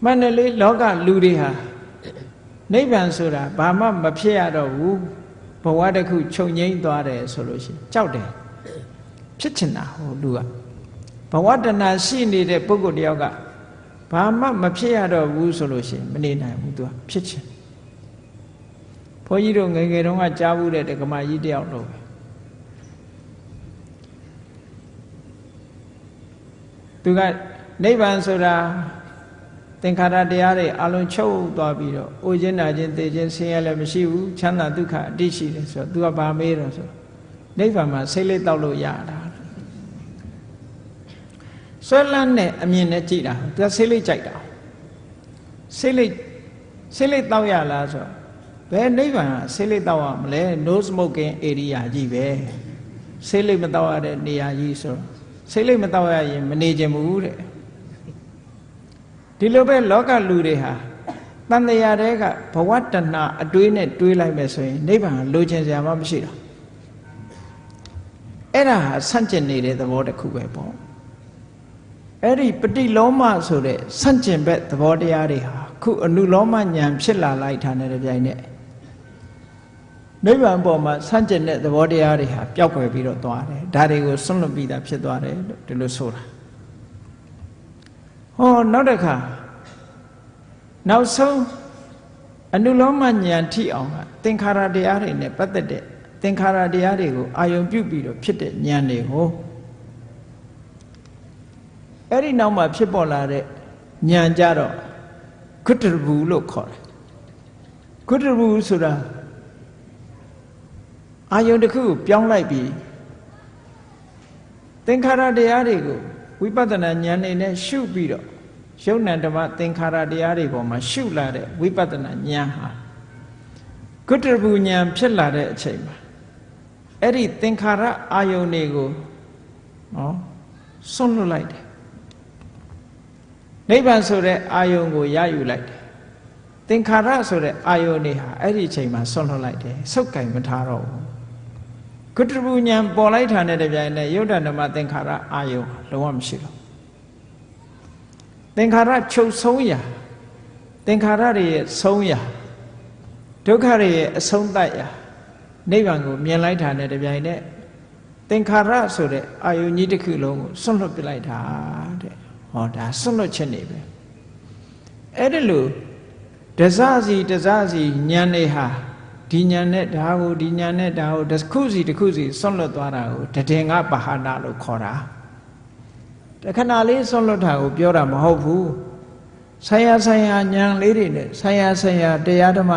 မှန်တယ်လေလောကလူတွေဟာနိဗ္ဗာန်ဆိုတာဘာမှမဖြစ်ရတော့ဘူးဘဝတစ်ခုချုပ်ငြိမ်းသွားတယ်ဆိုလို့ရှိရင်ကြောက်တယ်ဖြစ်ချင်တာဟိုလူကဘဝတဏှာရှိနေတဲ့ပုဂ္ဂိုလ်တယောက်ကဘာမှမဖြစ်ရတော့ဘူးဆိုလို့ရှိရင်မနေနိုင်ဘူးသူကဖြစ်ချင်ဘုန်းကြီးတို့ငယ်ငယ်တုန်းကကြားဘူးတဲ့ဓမ္မကြီးတယောက်လို့သူကနိဗ္ဗာန်ဆိုတာသင်္ခါရတရားတွေအလုံးချုပ်သွားပြီးတော့အိုခြင်းနာခြင်းသိခြင်းဆင်းရဲလည်းမရှိဘူးချမ်းသာဒုက္ခအတိရှိတယ်ဆိုတော့သူကဗာမေးတော့ဆိုနိဗ္ဗာန်မှာစိတ်လေးတောက်လို့ရတာဆွဲလန်းတဲ့အမြင်နဲ့ကြည့်တာသူကစိတ်လေးကြိုက်တာစိတ်လေး ဆေးလိပ်တောက်ရလားဆိုဘယ်နိဗ္ဗာန်ကဆေးလိပ်တောက်ရမလဲ no smoking area ကြီးပဲဆေးလိပ်မတောက်ရတဲ့နေရာကြီးဆိုဆေးလိပ်မတောက်ရရင်မနေချင်ဘူးတဲ့ဒီလိုပဲလောကလူတွေဟာတန်တရားတွေကဘဝတဏအတွေးနဲ့တွေးလိုက်မယ်ဆိုရင်နိဗ္ဗာန်လိုချင်စရာမှမရှိတော့အဲ့ဒါဟာဆန့်ကျင်နေတဲ့သဘောတစ်ခုပဲပေါ့အဲ့ဒီပฏิလောမဆိုတဲ့ဆန့်ကျင်ဘက်သဘောတရားတွေဟာခုအနုလောမဉာဏ်ဖြစ်လာလိုက်တာနဲ့တပြိုင်နက်နိဗ္ဗာန်ပေါ်မှာဆန့်ကျင်တဲ့သဘောတရားတွေဟာပျောက်ကွယ်ပြီးတော့သွားတယ်ဒါတွေကိုစွန့်လွတ်ပြီးသားဖြစ်သွားတယ်လို့ဒီလိုဆိုတာဟောနောက်တစ်ခါနောက်ဆုံးအနုလောမဉာဏ်ထိအောင်ကသင်္ခါရတရားတွေနဲ့ပတ်သက်တဲ့သင်္ခါရတရားတွေကိုအာယုံပြုပြီးတော့ဖြစ်တဲ့ဉာဏ်တွေကိုအဲ့ဒီနောက်မှာဖြစ်ပေါ်လာတဲ့ဉာဏ်ကြတော့ကုတ္တရဘူးလို့ခေါ်တယ်ကုတ္တရဘူးဆိုတာအာယုံတစ်ခုကိုပြောင်းလိုက်ပြီးသင်္ခါရတရားတွေကိုဝိပဿနာဉာဏ်နဲ့ရှုပြီးတော့ယုံ nant ဓမ္မသင်္ခါရတရားတွေပေါ်မှာရှုလာတဲ့ဝိပဿနာဉာဏ်ဟာကုတ္တရဘူးဉာဏ်ဖြစ်လာတဲ့အချိန်မှာအဲ့ဒီသင်္ခါရအာယုန်တွေကိုစွန့်လွတ်လိုက်တယ်နိဗ္ဗာန်ဆိုတဲ့အာယုန်ကိုရယူလိုက်တယ်သင်္ခါရဆိုတဲ့အာယုန်တွေဟာအဲ့ဒီအချိန်မှာစွန့်လွတ်လိုက်တယ်ဆုပ်ကင်မထားတော့ဘူးကုတ္တရဘူးဉာဏ်ပေါ်လိုက်တာနဲ့တပြိုင်နက်ယုတ်တဓမ္မသင်္ခါရအာယုန်လုံးဝမရှိတော့သင်္ခါရချုပ်ဆုံးရာသင်္ခါရတွေရဲ့ဆုံးရာဒုက္ခတွေရဲ့အဆုံးသတ်ရာနိဗ္ဗာန်ကိုမြင်လိုက်တာနဲ့တပြိုင်နက်သင်္ခါရဆိုတဲ့အာယုန်ကြီးတစ်ခုလုံးကိုစွန့်လွတ်ပြလိုက်တာတဲ့ဟောဒါစွန့်လွတ်ခြင်းနေပဲအဲ့ဒီလိုတစစီတစစီဉာဏ်တွေဟာဒီဉာဏ်နဲ့ဒါကိုဒီဉာဏ်နဲ့ဒါကိုတစ်ခုစီတစ်ခုစီစွန့်လွတ်သွားတာကိုတည်ငါပဟာနာလို့ခေါ်တာတခဏလေးစွန့်လွတ်တာကိုပြောတာမဟုတ်ဘူးဆိုင်ရာဆိုင်ရာဉာဏ်လေးတွေနဲ့ဆိုင်ရာဆိုင်ရာတရားဓမ္မ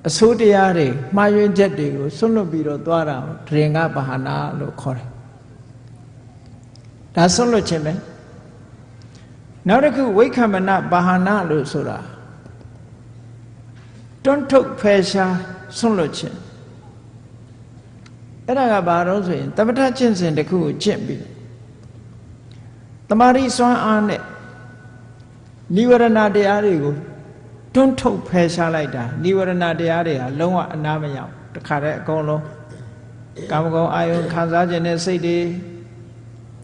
အစိုးတရားတွေမှားယွင်းချက်တွေကိုစွန့်လွတ်ပြီးတော့သွားတာကိုတည်ငါပဟာနာလို့ခေါ်တယ်ဒါစွန့်လွတ်ခြင်းပဲနောက်တစ်ခုဝိက္ခမနပဟာနာလို့ဆိုတာတွန်းထုတ်ဖယ်ရှားစွန့်လွတ်ခြင်းအဲ့ဒါကဘာလို့ဆိုရင်တမထကျင့်စဉ်တစ်ခုကိုကျင့်ပြီးတမာရီစွမ်းအားနဲ့နိဝရဏတရားတွေကိုတွန်းထုတ်ဖယ်ရှားလိုက်တာနိဝရဏတရားတွေဟာလုံးဝအနာမရောက်တခါတည်းအကုန်လုံးကာမဂုဏ်အာယုံခံစားခြင်းနဲ့စိတ်တွေ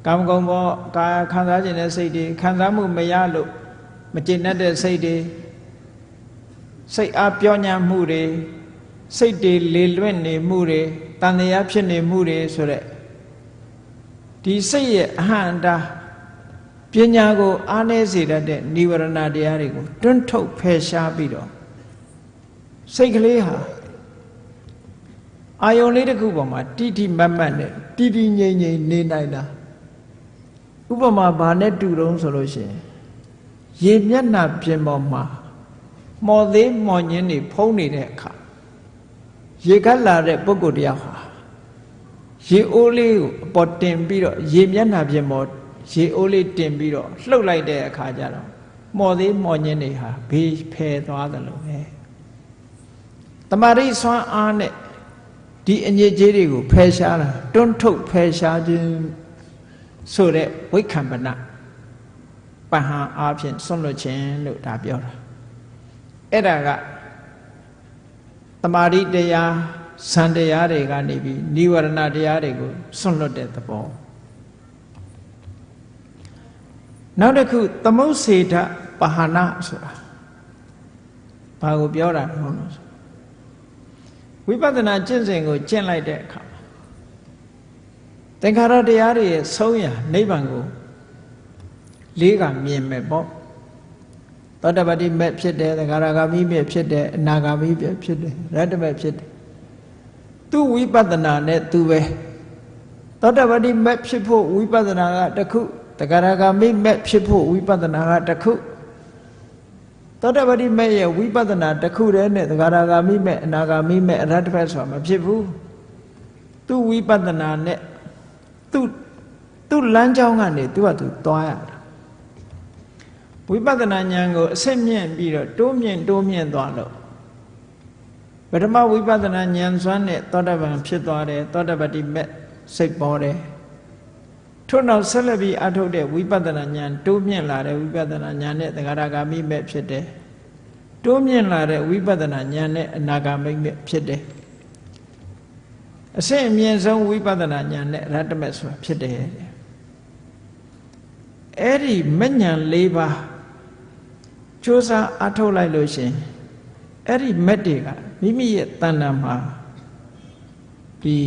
ကာမဂုဏ်ဘောကာယခံစားခြင်းနဲ့စိတ်တွေခံစားမှုမရလို့မကျေနပ်တဲ့စိတ်တွေစိတ်အားပြောညံ့မှုတွေစိတ်တွေလေလွင့်နေမှုတွေတန်တရားဖြစ်နေမှုတွေဆိုတဲ့ဒီစိတ်ရဲ့အဟံတာပညာကိုအားနည်းစေတတ်တဲ့နိဝရဏတရားတွေကိုတွန်းထုတ်ဖယ်ရှားပြီးတော့စိတ်ကလေးဟာအာယုံလေးတစ်ခုပေါ်မှာတိတိမတ်မတ်နဲ့တိတိငြိမ်ငြိမ်နေနိုင်တာဥပမာဘာနဲ့တူတုံးဆိုလို့ရှိရင်ရေမျက်နှာပြင်ပေါ်မှာမော်သေးမော်ညင်းတွေဖုံးနေတဲ့အခါရေကတ်လာတဲ့ပုဂ္ဂိုလ်တယောက်ဟာရေအိုးလေးကိုအပေါ်တင်ပြီးတော့ရေမျက်နှာပြင်ပေါ်ရေအိုးလေးတင်ပြီးတော့လှုပ်လိုက်တဲ့အခါကျတော့မော်သေးမော်ညင်းတွေဟာဘေးဖယ်သွားတယ်လို့ပဲတမာရိစွမ်းအားနဲ့ဒီအညစ်အကြေးတွေကိုဖယ်ရှားတာတွန်းထုတ်ဖယ်ရှားခြင်းဆိုတဲ့ဝိက္ခမနပဟံအားဖြင့်စွန့်လွတ်ခြင်းလို့ဒါပြောတာအဲ့ဒါကတမာရိတရားဇန်တရားတွေကနေပြီးနိဝရဏတရားတွေကိုစွန့်လွတ်တဲ့သဘောနောက်တစ်ခုသမုတ်စေတပဟာနာဆိုတာဘာကိုပြောတာလဲဝိပဿနာကျင့်စဉ်ကိုကျင့်လိုက်တဲ့အခါသင်္ခါရတရားတွေရဲ့ဆုံးရာနိဗ္ဗာန်ကိုလေးကမြင်မယ်ပေါ့သောတပတိမဲ့ဖြစ်တယ်သဂါရဂါမိမဲ့ဖြစ်တယ်အနာဂါမိမဲ့ဖြစ်တယ်ရတ္တမဲ့ဖြစ်တယ်သူဝိပဿနာနဲ့သူပဲသောတပတိမဲ့ဖြစ်ဖို့ဝိပဿနာကတစ်ခုသဂါရဂါမိမဲ့ဖြစ်ဖို့ဝိပဿနာကတစ်ခုသောတပတိမဲ့ရဲ့ဝိပဿနာတစ်ခုတည်းနဲ့သဂါရဂါမိမဲ့အနာဂါမိမဲ့အရတ္တမဲ့ဆိုတာမဖြစ်ဘူးသူဝိပဿနာနဲ့သူလမ်းကြောင်းကနေသူကသူသွားရတာ ဝိပဿနာဉာဏ်ကိုအစစ်မြင့်ပြီးတော့တိုးမြင့်သွားလို့ပထမဝိပဿနာဉာဏ်စွမ်းနဲ့သောတာပန်ဖြစ်သွားတယ်သောတာပတ္တိမေစိတ်ပေါ်တယ်ထို့နောက်ဆက်လက်ပြီးအထုတ်တဲ့ဝိပဿနာဉာဏ်တိုးမြင့်လာတဲ့ဝိပဿနာဉာဏ်နဲ့သဂရဂါမိမေဖြစ်တယ်တိုးမြင့်လာတဲ့ဝိပဿနာဉာဏ်နဲ့အနာဂါမိမေဖြစ်တယ်အစစ်အမြင့်ဆုံးဝိပဿနာဉာဏ်နဲ့အရဟတမေဆိုတာဖြစ်တယ်အဲ့ဒီမဉဏ်၄ပါးကြိုးစားအထုတ်လိုက်လို့ရှင်အဲ့ဒီမက်တွေကမိမိရဲ့တဏ္ဍာမှာဒီ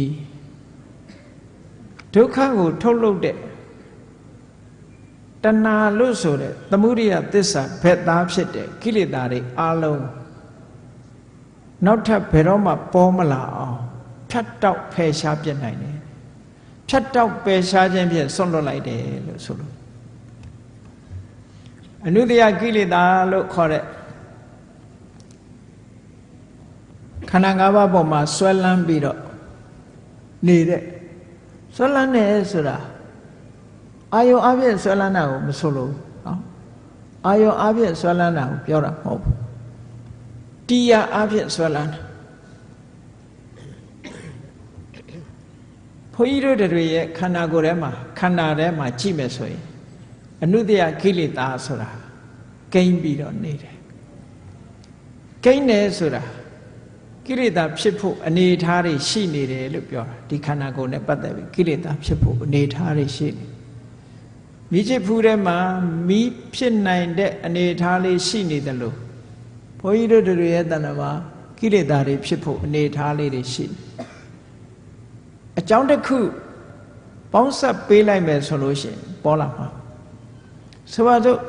ဒုက္ခကိုထုတ်လုပ်တဲ့တဏှာလို့ဆိုတဲ့သမုဒိယသစ္စာဘက်သားဖြစ်တဲ့ကိလေသာတွေအလုံးနောက်ထပ်ဘယ်တော့မှပေါ်မလာအောင်ဖြတ်တောက်ဖယ်ရှားပြစ်နိုင်တယ်ဖြတ်တောက်ပယ်ရှားခြင်းဖြင့်ဆွန့်လွတ်လိုက်တယ်လို့ဆိုလို့အနုတ္တယကိလေသာလို့ခေါ်တဲ့ခန္ဓာ၅ပါးပေါ်မှာဆွဲလန်းပြီးတော့နေတဲ့ဆွဲလန်းနေဆိုတာအာယုံအပြည့်ဆွဲလန်းတာကိုမဆိုလို့နော်အာယုံအပြည့်ဆွဲလန်းတာကိုပြောတာမဟုတ်ဘူးတရားအပြည့်ဆွဲလန်းတာဘုန်းကြီးတို့တွေရဲ့ခန္ဓာကိုယ်ထဲမှာခန္ဓာထဲမှာကြည့်မယ်ဆိုရင်အနုတ္တယကိလေသာဆိုတာကိန်းပြီးတော့နေတယ်ကိန်းတယ်ဆိုတာကိလေသာဖြစ်ဖို့အနေအထားတွေရှိနေတယ်လို့ပြောတာဒီခန္ဓာကိုယ်နဲ့ပတ်သက်ပြီးကိလေသာဖြစ်ဖို့အနေအထားတွေရှိနေမိချစ်ဖူးထဲမှာမိဖြစ်နိုင်တဲ့အနေအထားလေးရှိနေတယ်လို့ဘုန်းကြီးတို့တွေရဲ့တဏ္ဍာမှာကိလေသာတွေဖြစ်ဖို့အနေအထားလေးတွေရှိနေအကြောင်းတစ်ခုပေါင်းဆက်ပေးလိုက်မယ်ဆိုလို့ရှိရင်ပေါ်လာမှာဆိုပါစို့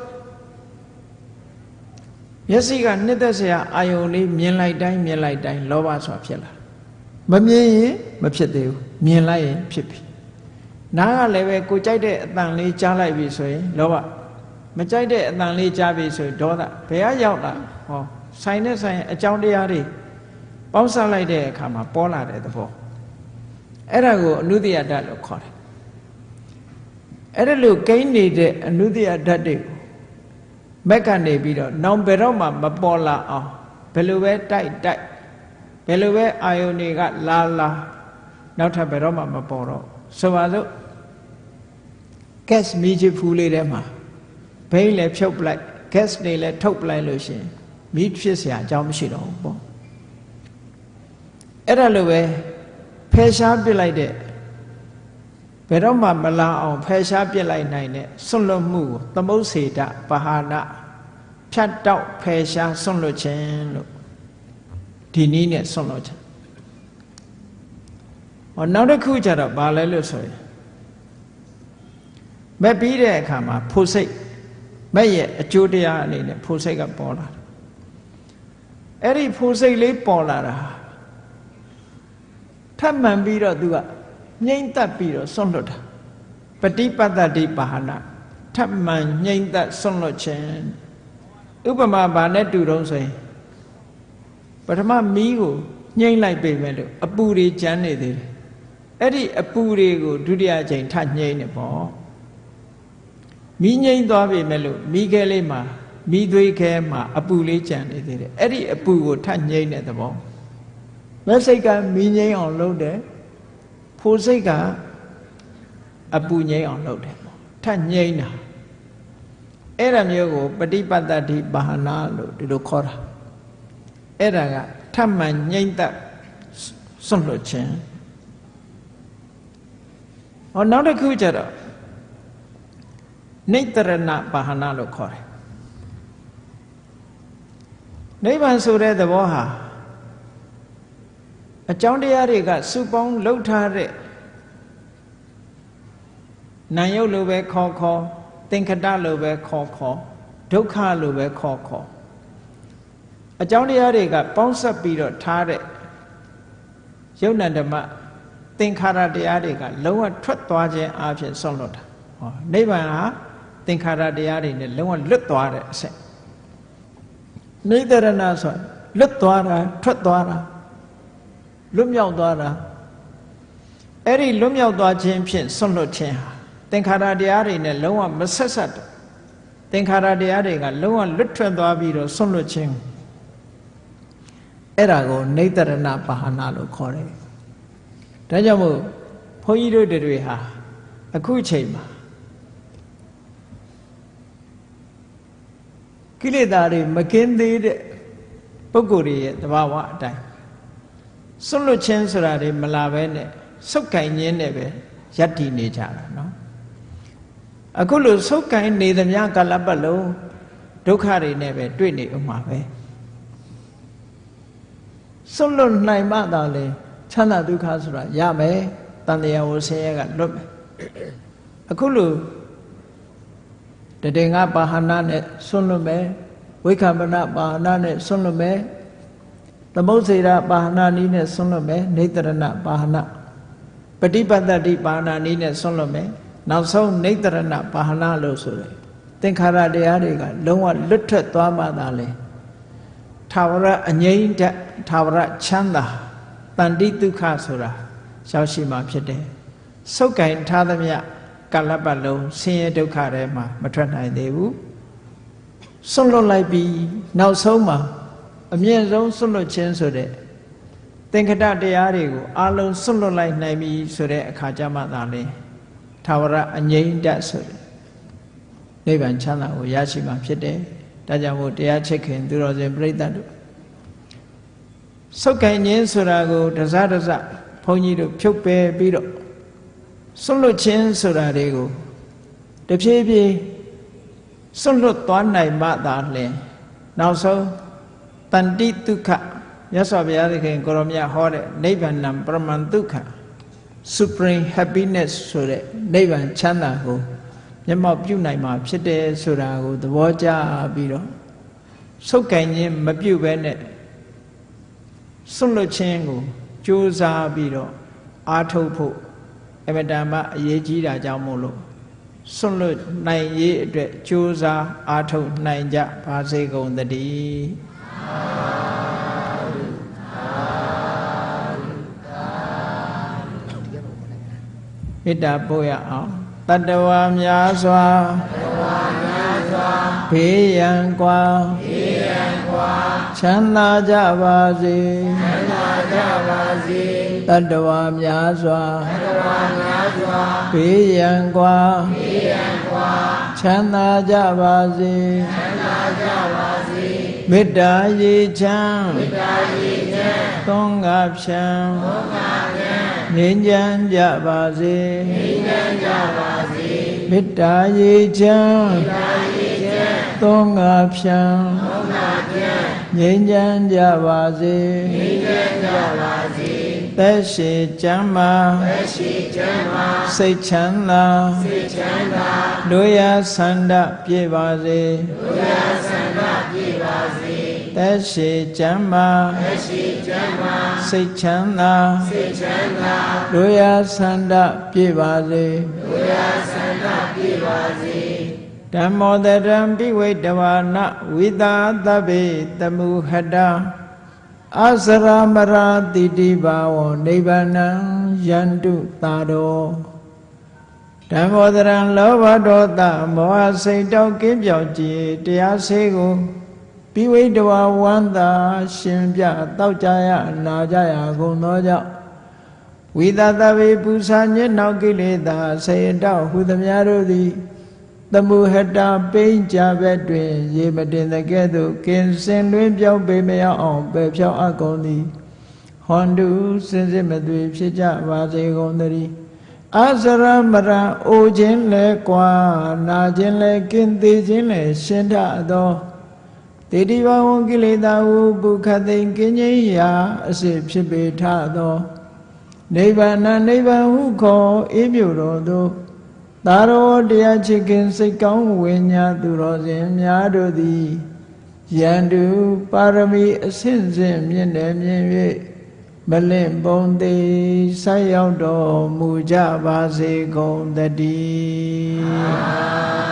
မျက်စိကနှစ်သက်စရာအာယုံလေးမြင်လိုက်တိုင်းလောဘဆိုတာဖြစ်လာမမြင်ရင်မဖြစ်သေးဘူးမြင်လိုက်ရင်ဖြစ်ပြီနားကလည်းပဲကိုကြိုက်တဲ့အတန်လေးကြားလိုက်ပြီဆိုရင်လောဘမကြိုက်တဲ့အတန်လေးကြားပြီဆိုရင်ဒေါသဘယ်ကရောက်လာဟောဆိုင်နဲ့ဆိုင်အကြောင်းတရားတွေပေါင်းစပ်လိုက်တဲ့အခါမှာပေါ်လာတဲ့သဘောအဲ့ဒါကိုအနုတ္တယဓာတ်လို့ခေါ်တယ်အဲ့ဒါလို့ကိန်းနေတဲ့အနုတ္တယဓာတ်တွေကိုမက်ကနေပြီးတော့နောင်ဘယ်တော့မှမပေါ်လာအောင်ဘယ်လိုပဲတိုက်ဘယ်လိုပဲအာယုန်တွေကလာနောက်ထပ်ဘယ်တော့မှမပေါ်တော့ဆိုပါစို့ဂက်စ်မီးချဖူးလေးထဲမှာဘိန်းလည်းဖြုတ်ပလိုက်ဂက်စ်တွေလည်းထုတ်ပလိုက်လို့ရှိရင်မီးဖြစ်เสียအကြောင်းမရှိတော့ဘူးပေါ့အဲ့ဒါလိုပဲဖယ်ရှားပစ်လိုက်တဲ့ဘယ်တော့မှမလာအောင်ဖယ်ရှားပစ်လိုက်နိုင်တဲ့ဆွန့်လွတ်မှုကိုသမုတ်စေတပဟာနဖြတ်တောက်ဖယ်ရှားဆွန့်လွတ်ခြင်းလို့ဒီနည်းနဲ့ဆွန့်လွတ်ခြင်းနောက်တစ်ခုကျတော့ဘာလဲလို့ဆိုရင်မက်ပြီးတဲ့အခါမှာဖို့စိတ်မက်ရဲ့အကျိုးတရားအနေနဲ့ဖို့စိတ်ကပေါ်လာတယ်အဲ့ဒီဖို့စိတ်လေးပေါ်လာတာထပ်မှန်ပြီးတော့သူကငြိမ့်သက်ပြီးတော့ဆွန့်လွတ်တာပฏิပတ္တိပါဟနာထပ်မှန်ငြိမ့်သက်ဆွန့်လွတ်ခြင်းဥပမာဘာနဲ့တူတော့ဆိုရင်ပထမမီးကိုငြိမ့်လိုက်ပြီမဲ့လို့အပူတွေကျန်နေသေးတယ်အဲ့ဒီအပူတွေကိုဒုတိယအချိန်ထငြိမ့်နေပေါ့မီးငြိမ့်သွားပြီမဲ့လို့မီးခဲလေးမှာမီးသွေးခဲမှာအပူလေးကျန်နေသေးတယ်အဲ့ဒီအပူကိုထငြိမ့်တဲ့သဘောမက်စိတ်ကမီးငြိမ့်အောင်လုပ်တယ်ဖို့စိတ်ကအပူငြိမ့်အောင်လုပ်တယ်ပေါ့ထငြိမ့်တာအဲ့ဒါမျိုးကိုပฏิပတ္တိပါဟနာလို့ဒီလိုခေါ်တာအဲ့ဒါကထမှန်ငြိမ့်သက်ဆွန့်လွတ်ခြင်းနောက်တစ်ခုကျတော့နိတ္တရဏပါဟနာလို့ခေါ်တယ်နိဗ္ဗာန်ဆိုတဲ့သဘောဟာအကြောင်းတရားတွေကစုပေါင်းလှုပ်ထားတဲ့နာယုတ်လိုပဲခေါ်သင်္ခတလိုပဲခေါ်ဒုက္ခလိုပဲခေါ်အကြောင်းတရားတွေကပေါင်းစပ်ပြီးတော့ထားတဲ့ယုတ်နံဓမ္မသင်္ခါရတရားတွေကလုံးဝထွက်သွားခြင်းအပြင်ဆွန့်လွတ်တာနိဗ္ဗာန်ဟာသင်္ခါရတရားတွေနဲ့လုံးဝလွတ်သွားတဲ့အဆင့်နိတ္တရဏဆိုလွတ်သွားတာထွက်သွားတာလွတ်မြောက်သွားတာအဲ့ဒီလွတ်မြောက်သွားခြင်းဖြင့်ဆွန့်လွတ်ခြင်းဟာသင်္ခါရတရားတွေနဲ့လုံးဝမဆက်ဆက် သင်္ခါရတရားတွေကလုံးဝလွတ်ထွက်သွားပြီးတော့ဆွန့်လွတ်ခြင်းအဲ့ဒါကိုနိတရဏပါဟနာလို့ခေါ်တယ်ဒါကြောင့်မို့ဘုန်းကြီးတို့တွေဟာအခုချိန်မှာကိလေသာတွေမကင်းသေးတဲ့ပုဂ္ဂိုလ်တွေရဲ့သဘာဝအတိုင်းဆွန့်လွတ်ခြင်းဆိုတာတွေမလာပဲနဲ့ဆုတ်ကင်ခြင်းနဲ့ပဲယက်တည်နေကြတာနော်အခုလိုဆုတ်ကင်နေသမျှကာလပတ်လုံးဒုက္ခတွေနဲ့ပဲတွေ့နေဥမှာပဲဆွန့်လွတ်နိုင်မှသာလေချမ်းသာဒုက္ခဆိုတာရမယ်တန်တရားဝဆင်းရဲကလွတ်မယ်အခုလိုတတေငါပါဟနာနဲ့ဆွန့်လွတ်မယ်ဝိက္ခမနပါဟနာနဲ့ဆွန့်လွတ်မယ်သမုတ်စေရပါဟနာနည်းနဲ့ဆွန့်လွတ်မယ်နိတရဏပါဟနာပฏิပတ္တိပါဟနာနည်းနဲ့ဆွန့်လွတ်မယ်နောက်ဆုံးနိတရဏပါဟနာလို့ဆိုတယ်သင်္ခါရတရားတွေကလုံးဝလွတ်ထွက်သွားမှသာလေထာဝရအငြိမ့်တဲ့ထာဝရချမ်းသာတန်တိဒုက္ခဆိုတာရောက်ရှိမှဖြစ်တယ်ဆုတ်ကင်ထားသမျှကာလပတ်လုံးဆင်းရဲဒုက္ခထဲမှာမထွက်နိုင်သေးဘူးဆွန့်လွတ်လိုက်ပြီးနောက်ဆုံးမှာအမြင့်ဆုံးဆွန့်လွတ်ခြင်းဆိုတဲ့သင်္ခတတရားတွေကိုအလုံးဆွန့်လွတ်လိုက်နိုင်ပြီဆိုတဲ့အခါကျမှသာလေထာဝရအငြိမ့်တတ်ဆိုတဲ့နိဗ္ဗာန်ချမ်းသာကိုရရှိမှဖြစ်တယ်ဒါကြောင့်မို့တရားချစ်ခင်သူတော်စင်ပြိဿတို့ဆုတ်ကင်ခြင်းဆိုတာကိုတစတစဘုန်းကြီးတို့ဖြုတ်ပယ်ပြီးတော့ဆွန့်လွတ်ခြင်းဆိုတာတွေကိုတဖြည်းဖြည်းဆွန့်လွတ်သွားနိုင်မှသာလျှင်နောက်ဆုံးတန်တိဒုက္ခမြတ်စွာဘုရားသခင်ကိုရောမြတ်ဟောတဲ့နိဗ္ဗာန်ပရမန်ဒုက္ခ supreme happiness ဆိုတဲ့နိဗ္ဗာန်ချမ်းသာကိုမျက်မှောက်ပြုနိုင်မှာဖြစ်တယ်ဆိုတာကိုသဘောကျပြီးတော့ဆုတ်ကင်ခြင်းမပြုဘဲနဲ့ဆွန့်လွတ်ခြင်းကိုကြိုးစားပြီးတော့အားထုတ်ဖို့အမတန်မှအရေးကြီးတာကြောင့်မို့လို့ဆွန့်လွတ်နိုင်ရေးအတွက်ကြိုးစားအားထုတ်နိုင်ကြပါစေကုန်သတည်းမေတ္တာပို့ရအောင်တတ္တဝါများစွာဘေးရန်ကွာချမ်းသာကြပါစေတတ္တဝါများစွာဘေးရန်ကွာချမ်းသာကြပါစေမေတ္တာရေချမ်းသုံးငါဖြံငြိမ်းချမ်းကြပါစေမေတ္တာရေချမ်းသုံးငါဖြံငြိမ်းချမ်းကြပါစေသက်ရှိကျမ်းမာစိတ်ချမ်းသာလူရဆန္ဒပြည့်ပါစေသက်ရှိကျမ်းမာစိတ်ချမ်းသာလူရဆန္ဒပြည့်ပါစေဓမ္မောတရံပိဝိတဝါနဝိသာသဗ္ဗေတမုဟတံအစရမရာတိတိဘာဝနိဗ္ဗာနံယန္တုသာရောဓမ္မောတရံလောဘဒေါသမောဟစိတ်တောက်ကင်းပြောက်ကြည်တရားစေကိုပိဝိတဝါဝန္တာရှင်ပြတောက်ကြရနာကြရကုန်သောကြောင့်ဝိသသဗ္ဗေပူဇာညစ်နောက်ကိလေသာဆေတောက်ဟုသမျှတို့သည်သမုဟတာပိဉ္ကြဘက်တွင်ရေမတင်တဲ့ကဲ့သို့ကင်စင်လွင်ပြောင်းပေမရအောင်ပယ်ဖြောင်းအပ်ကုန်သည်ဟွန်တုစင်စစ်မသွေဖြစ်ကြပါစေကုန်သတည်းအစရမရံအိုခြင်းလဲကွာနာခြင်းလဲကင်းသေးခြင်းလဲရှင်းထသောတေတိဘဝကိလေသာဟုပုခသိင်ကင်းခြင်းရာအစစ်ဖြစ်ပေထသောနိဗ္ဗာန်နိဗ္ဗာန်ဟုခေါ်အေးမြတော်သောသာရောတရားချစ်ခင်စိတ်ကောင်းဝိညာသူတော်စင်များတို့သည်ယန္တုပါရမီအစဉ်စဉ်မြင့်တယ်မြင့်၍မလင့်ပုံသေးဆက်ရောက်တော်မူကြပါစေကုန်သတည်း